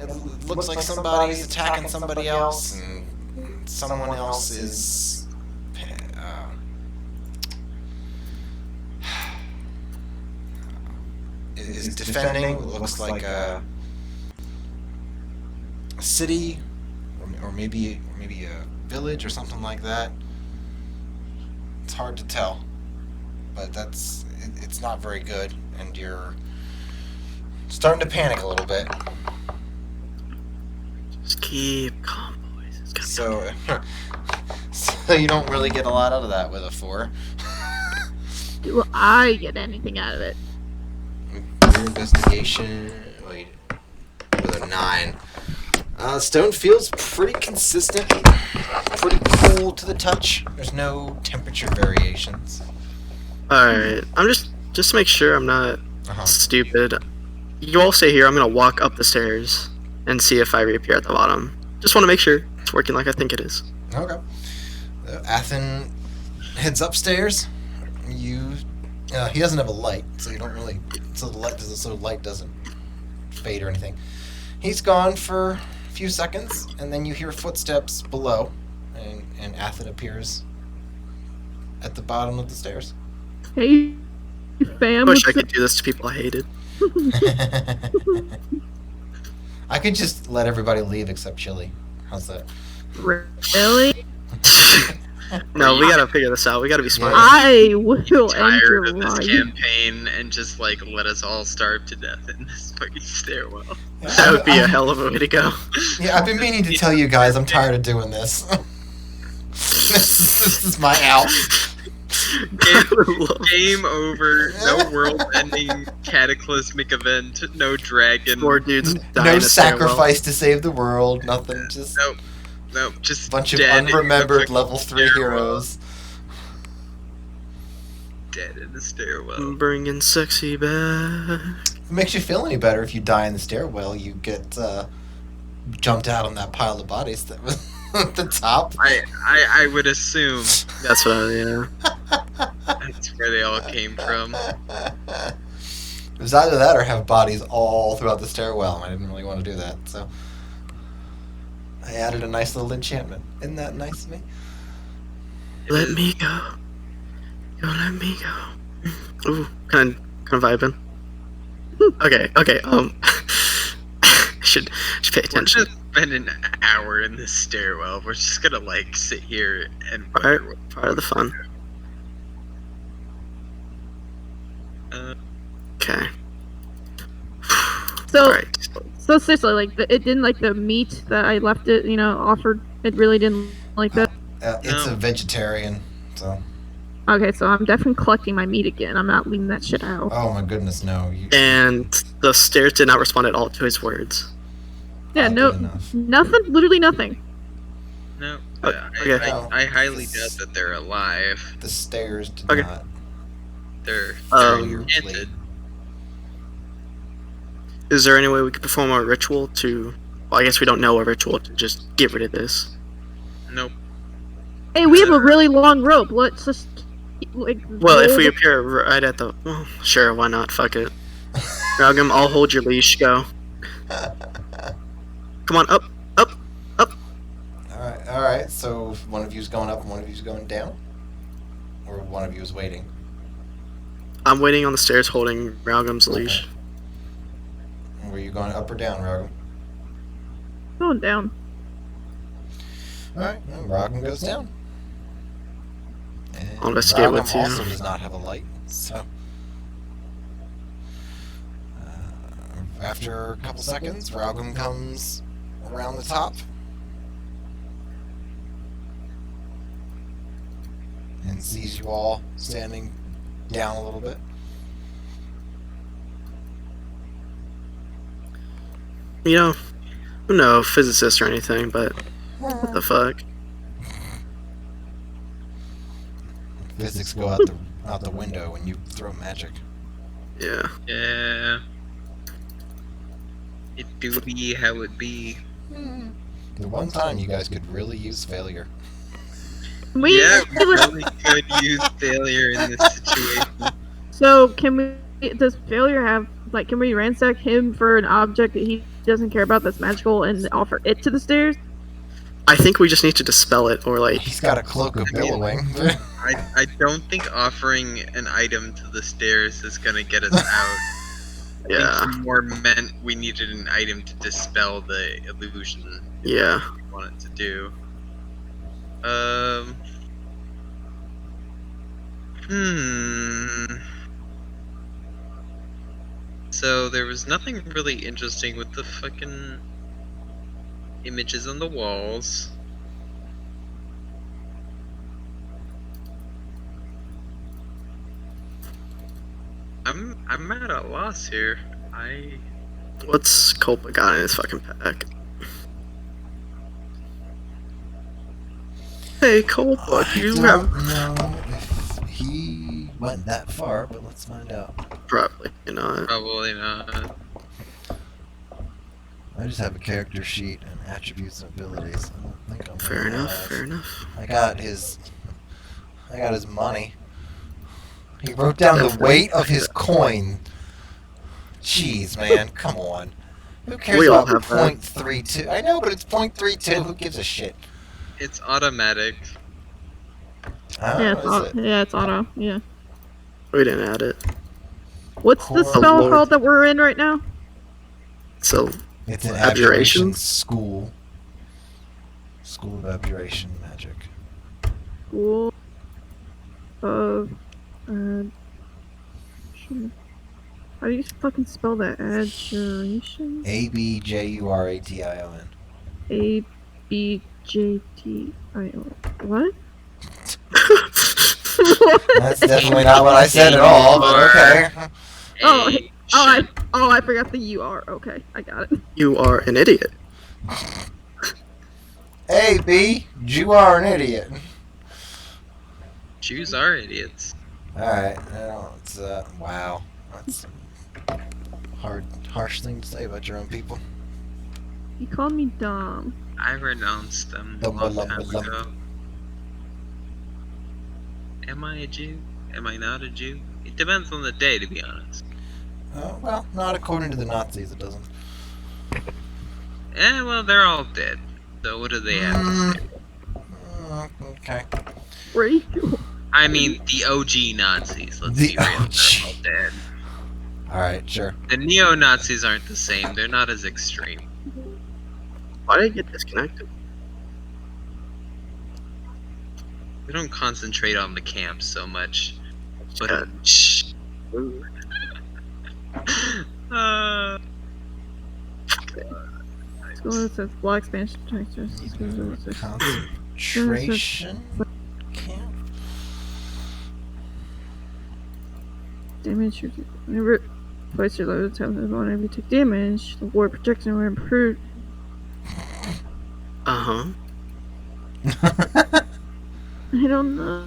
It looks like somebody's attacking somebody else, and someone else is defending what looks like a city, or maybe a village or something like that. It's hard to tell, but it's not very good, and you're starting to panic a little bit. Just keep calm, boys. It's gonna be So you don't really get a lot out of that with a 4. Do I get anything out of it? Your investigation, wait, with a 9. Stone feels pretty consistent, pretty cool to the touch. There's no temperature variations. Alright, I'm just to make sure I'm not Uh-huh. stupid. You all stay here. I'm gonna walk up the stairs and see if I reappear at the bottom. Just want to make sure it's working like I think it is. Okay. Athen heads upstairs. He doesn't have a light, so you don't really. So the light doesn't fade or anything. He's gone for a few seconds, and then you hear footsteps below, and Athen appears at the bottom of the stairs. Hey, fam. I wish I what's could do this to people I hated. I could just let everybody leave except Chili. How's that? Really? No, we gotta figure this out. We gotta be smart. I will end your tired of this life. campaign and just like let us all starve to death in this fucking stairwell. That would be a hell of a way to go. Yeah, I've been meaning to tell you guys I'm tired of doing this. This is my out. Game over. No world-ending cataclysmic event. No dragon. 4 dudes die No in a stairwell. sacrifice to save the world. Nothing. Just No, just a bunch of dead in the unremembered fucking level 3 stairwell. heroes. Dead in the stairwell. I'm bringing sexy back. If it makes you feel any better if you die in the stairwell, you get jumped out on that pile of bodies that was at the top. I would assume That's what yeah. that's where they all came from. It was either that or have bodies all throughout the stairwell, and I didn't really want to do that, so I added a nice little enchantment. Isn't that nice of me? Let me go. You let me go. Ooh, kind of vibing. Okay. should pay We're attention. just spend an hour in this stairwell. We're just gonna like sit here and Alright, wonder what- part of the fun. Okay. So, Alright. so seriously, like it didn't like the meat that I left it, offered. It really didn't like that. It's No. a vegetarian, so. Okay, so I'm definitely collecting my meat again. I'm not leaving that shit out. Oh my goodness, no. And the stairs did not respond at all to his words. Yeah, Not no, good enough. nothing. Literally nothing. No, Okay. I highly doubt that they're alive. The stairs did Okay. not. They're Um, enchanted. Is there any way we could perform a ritual to... Well, I guess we don't know a ritual to just get rid of this. Nope. Hey, we have a really long rope. Let's just like. Well, if roll we the- appear right at the... Well, sure, why not? Fuck it. Ralgam, I'll hold your leash. Go. Come on, up. Alright, so one of you's going up and one of you's going down? or one of you is waiting? I'm waiting on the stairs holding Ralgum's leash. Were you going up or down, Rogum? Going down. Alright, well, Rogum goes down. And I'll investigate with Rogum you. also does not have a light, so... after a couple seconds, Rogum comes around the top. And sees you all standing down a little bit. You know, I'm no physicist or anything, but what the fuck? Physics go out the window when you throw magic. Yeah. Yeah. It do be how it be. The one time you guys could really use failure. We Yeah, we really could use failure in this situation. So can we? Does failure have like? Can we ransack him for an object that he doesn't care about that's magical and offer it to the stairs? I think we just need to dispel it, or like, He's got a cloak of billowing. I don't think offering an item to the stairs is gonna get us out. yeah, I think more meant we needed an item to dispel the illusion yeah. we wanted to do. So there was nothing really interesting with the fucking images on the walls. I'm at a loss here. What's Culpa got in his fucking pack? Hey, Culpa, do you have... know if he went that far, but let's find out. Probably not. Probably not. I just have a character sheet and attributes and abilities. I don't think I'm Fair gonna enough, have- fair enough. I got his money. He wrote down the weight of his coin. Jeez, man, come on. Who cares We all about have that. 0.32? I know, but it's 0.32. Who gives a shit? It's automatic. Yeah, Is it? it's auto. Yeah. We didn't add it. What's the Oh, spell Lord. called that we're in right now? So, It's an Abjuration? abjuration school. School of abjuration magic. School of how do you fucking spell that? Adjuration? Abjuration. A B J T I O. What? That's definitely not what I said at all, but okay. Oh, I forgot the UR. Okay, I got it. you are an idiot. Hey, B, you are an idiot. Jews are idiots. Alright, it's, wow. That's a harsh thing to say about your own people. You called me dumb. I renounced them a Lumba, long lumba, time lumba. ago. Am I a Jew? Am I not a Jew? It depends on the day, to be honest. Well, not according to the Nazis, it doesn't. Well, they're all dead. So what do they have to say? Okay. Where are you? I mean, the OG Nazis. Let's The be real. OG. They're all dead. Alright, sure. The neo-Nazis aren't the same. They're not as extreme. Why did I get disconnected? We don't concentrate on the camps so much. But Yeah. shh. uh, School that says black Spanish textures. Concentration camp? Damage. Whenever place your load, tell them whenever you take damage, the ward protection will improve. Uh-huh. I don't know.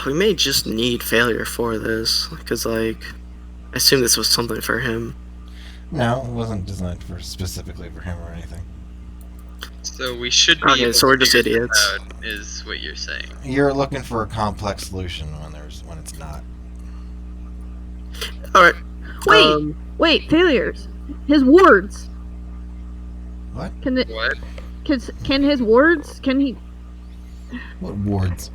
We may just need failure for this, because, like, I assume this was something for him. No, it wasn't designed specifically for him or anything. so we should be. Okay, able so we're to just figure this idiots. out, is what you're saying. You're looking for a complex solution when it's not. Alright. Wait, wait, failures. His wards. What? Can it? What? Can his wards? Can he? What wards?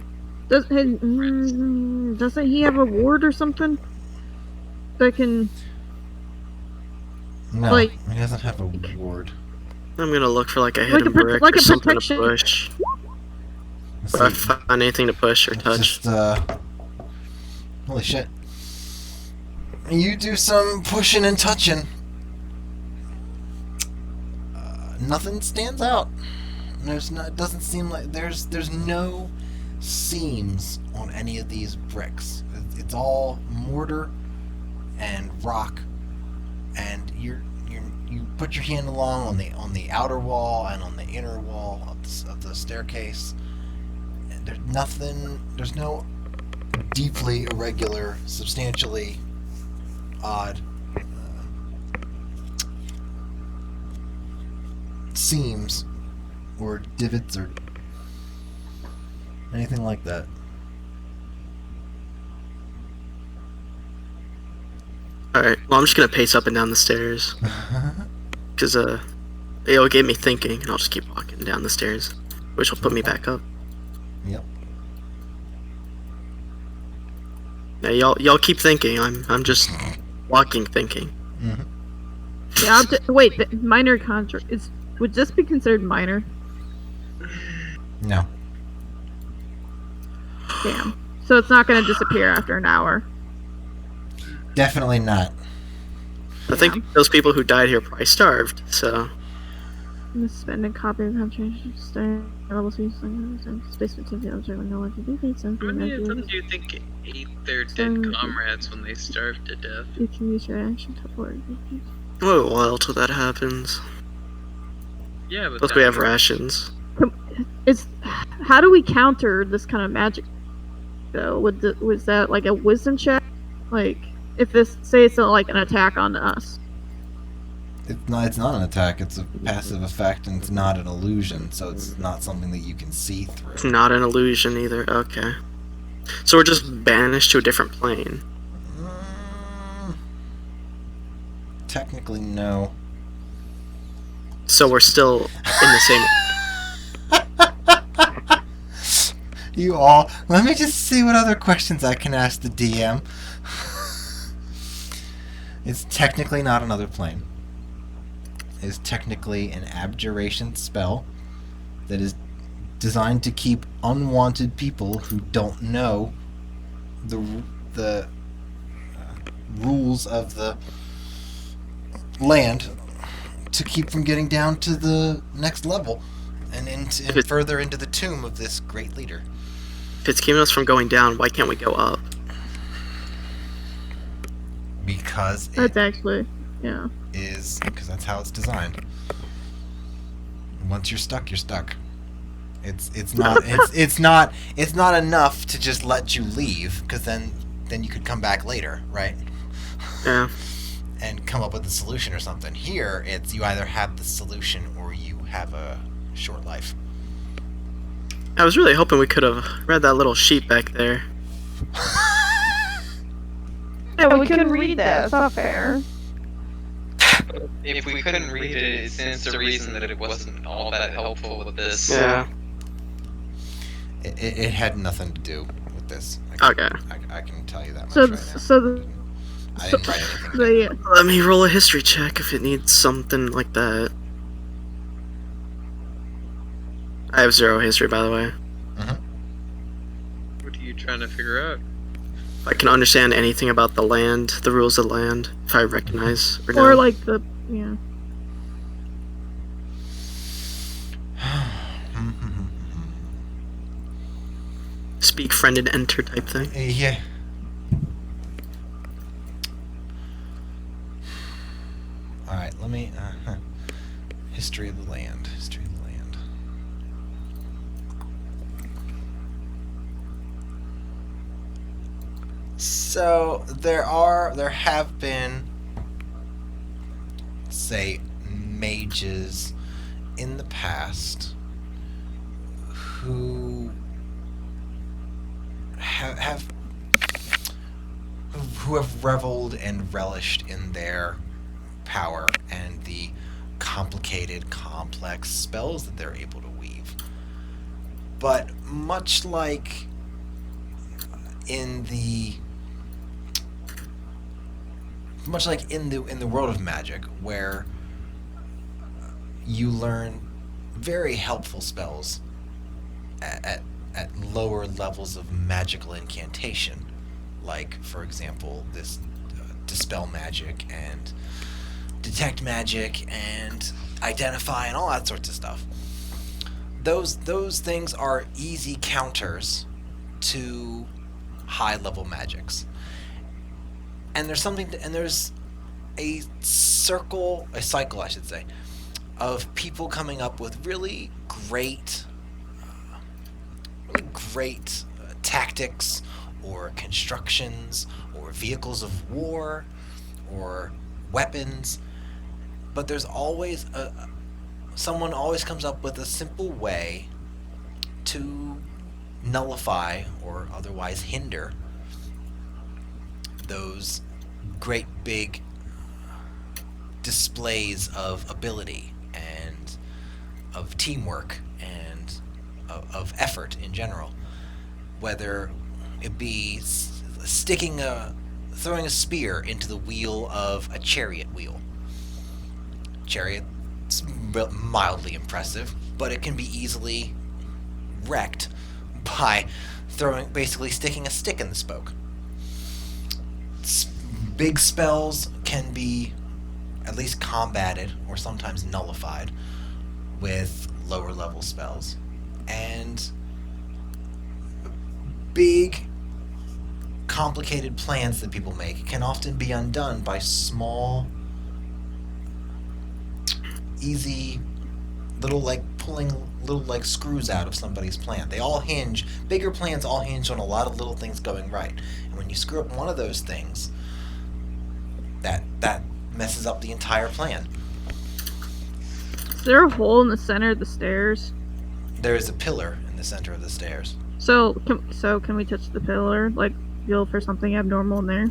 Doesn't he have a ward or something that can? No, Like- he doesn't have a ward. I'm gonna look for like a Like hidden a pro- brick like or a something protection. to push. Let's If I see. find anything to push or touch. Just, holy shit. You do some pushing and touching. Nothing stands out. There's not. It doesn't seem like there's no seams on any of these bricks. It's all mortar and rock, and you put your hand along on the outer wall and on the inner wall of the staircase. And there's nothing. There's no deeply irregular, substantially odd seams or divots or anything like that. Alright, well, I'm just gonna pace up and down the stairs. Because, it'll get me thinking, and I'll just keep walking down the stairs, which will put me back up. Yep. Now, y'all keep thinking. I'm just walking thinking. Yeah. Wait. The minor contract would this be considered minor? No. Damn. So it's not going to disappear after an hour. Definitely not. I think those people who died here probably starved, so... Spend a copy of concentration stay level 3 space between the observer no one to do things. How many of them do you think ate their dead comrades when they starved to death? You can use your action to avoid. Oh, a while till that happens. Yeah, but Plus we have rations. How do we counter this kind of magic though? Was that like a wisdom check? Like if this say it's like an attack on us. It's not an attack, it's a passive effect and it's not an illusion, so it's not something that you can see It's through. not an illusion either, okay. So we're just banished to a different plane. Technically, no. So we're still in the same... You all, let me just see what other questions I can ask the DM. It's technically not another plane. It is technically an abjuration spell that is designed to keep unwanted people who don't know the rules of the land to keep from getting down to the next level and further into the tomb of this great leader. If it's keeping us from going down, why can't we go up? Because That's actually, yeah. because that's how it's designed. Once you're stuck, you're stuck. It's not enough to just let you leave, because then you could come back later, right? Yeah. And come up with a solution or something. Here, it's you either have the solution or you have a short life. I was really hoping we could have read that little sheet back there. Yeah, we couldn't read that. It's not fair. If we couldn't read it, it stands to reason that it wasn't all that helpful with this. Yeah. It had nothing to do with this. Okay. I can tell you that much So, right now. so I didn't write anything. Let me roll a history check if it needs something like that. I have 0 history, by the way. What are you trying to figure out? If I can understand anything about the land, the rules of the land, if I recognize or or no. like the yeah. Speak, friend, and enter type thing. Yeah. Alright, let me... History of the land. History of the land. So, there have been, say, mages in the past who who have reveled and relished in their power and the complicated, complex spells that they're able to weave. But much like in the much like in the world of magic, where you learn very helpful spells at lower levels of magical incantation, like for example this dispel magic and detect magic and identify and all that sorts of stuff. Those things are easy counters to high level magics. And there's a cycle, I should say, of people coming up with really great tactics or constructions or vehicles of war or weapons, but there's always someone always comes up with a simple way to nullify or otherwise hinder those great big displays of ability and of teamwork and of effort in general, whether it be throwing a spear into the wheel of a chariot wheel. Chariot's mildly impressive, but it can be easily wrecked by basically sticking a stick in the spoke. Big spells can be at least combated or sometimes nullified with lower level spells, and big complicated plans that people make can often be undone by small, easy pulling little screws out of somebody's plan. Bigger plans all hinge on a lot of little things going right, and when you screw up one of those things, that messes up the entire plan. Is there a hole in the center of the stairs? There is a pillar in the center of the stairs. So can we touch the pillar? Like, feel for something abnormal in there?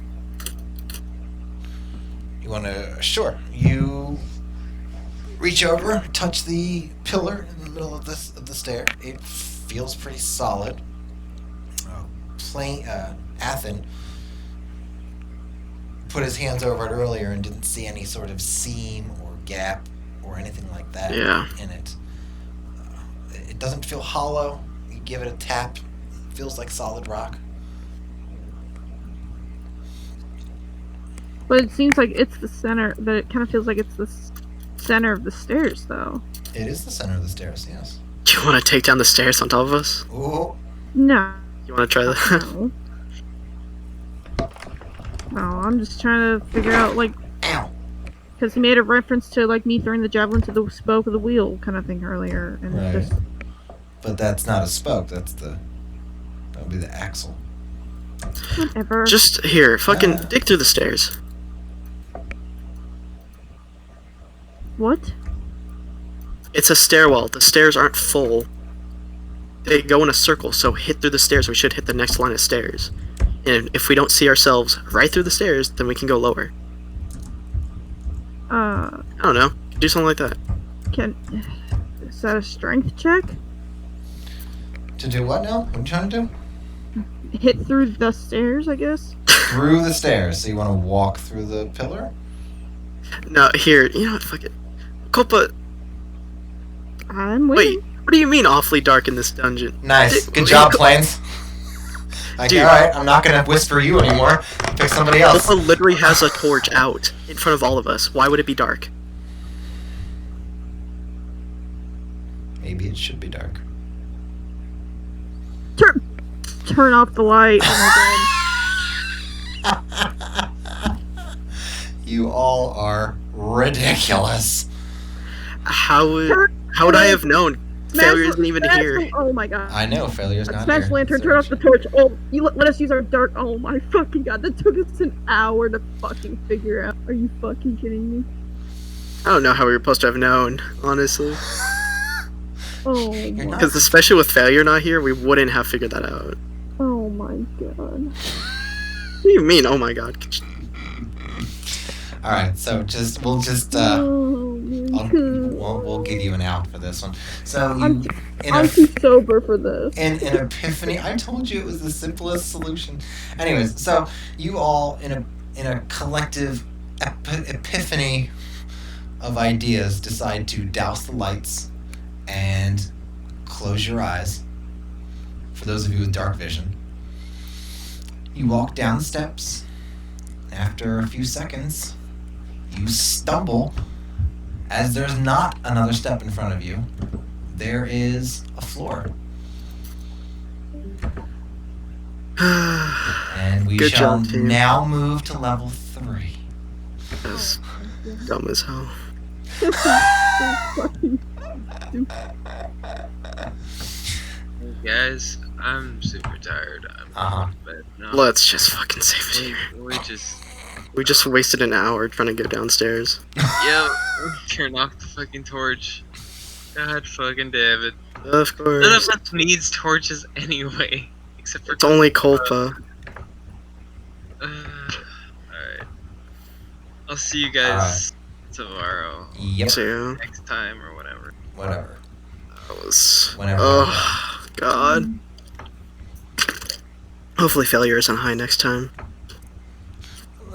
You want to? Sure. You reach over, touch the pillar in the middle of the stair. It feels pretty solid. Athen put his hands over it earlier and didn't see any sort of seam or gap or anything like that in it. It doesn't feel hollow. You give it a tap, it feels like solid rock. But it seems like it's the center, but it kind of feels like it's the center of the stairs, though. It is the center of the stairs, yes. Do you want to take down the stairs on top of us? Ooh. No. You want to try that? No. No, I'm just trying to figure out, like... Ow! Because he made a reference to, like, me throwing the javelin to the spoke of the wheel kind of thing earlier. And Right. just... But that's not a spoke, that would be the axle. Whatever. Just here, fucking dig through the stairs. What? It's a stairwell. The stairs aren't full. They go in a circle, so hit through the stairs. We should hit the next line of stairs. And if we don't see ourselves right through the stairs, then we can go lower. I don't know. Do something like that. Is that a strength check? To do what now? What are you trying to do? Hit through the stairs, I guess? Through the stairs. So you want to walk through the pillar? No, here. You know what? Fuck it. Copa. I'm Wait. waiting. What do you mean awfully dark in this dungeon? Nice. Dude, Good job, Plains. Dude. Alright, I'm not gonna whisper you anymore. Pick somebody else. Copa literally has a torch out in front of all of us. Why would it be dark? Maybe it should be dark. Turn off the light. Oh my You all are ridiculous. How would I have known? Failure isn't even Smash here. Oh my god. I know, failure's not Smash here. lantern, turn off the torch. Oh, let us use our dark. Oh my fucking god, that took us an hour to fucking figure out. Are you fucking kidding me? I don't know how we were supposed to have known, honestly. Oh You're my, not- Because especially with failure not here, we wouldn't have figured that out. oh my god. What do you mean? Oh my god. Alright, so we'll just Oh my we'll give you an out for this one. So you I'm too sober for this. in an epiphany. I told you it was the simplest solution. Anyways, so you all in a collective epiphany of ideas decide to douse the lights and close your eyes. For those of you with dark vision, you walk down the steps. After a few seconds, you stumble as there's not another step in front of you. There is a floor. And we Good shall job, team. now move to level 3. That's dumb as hell. Fucking Guys, I'm super tired. I'm Uh-huh. but no. Let's just fucking save it here. We just wasted an hour trying to go downstairs. Yo, turn off the fucking torch. God fucking damn it. Of None of course. us needs torches anyway. Except for It's only Culpa. Alright. I'll see you guys tomorrow. Yep. So, Next time or whatever. Whatever. that was. Whenever. Oh, God. Hopefully, failure isn't high next time.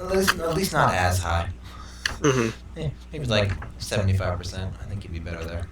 At least not as high. Mm-hmm. Yeah, maybe like 75%. I think you'd be better there.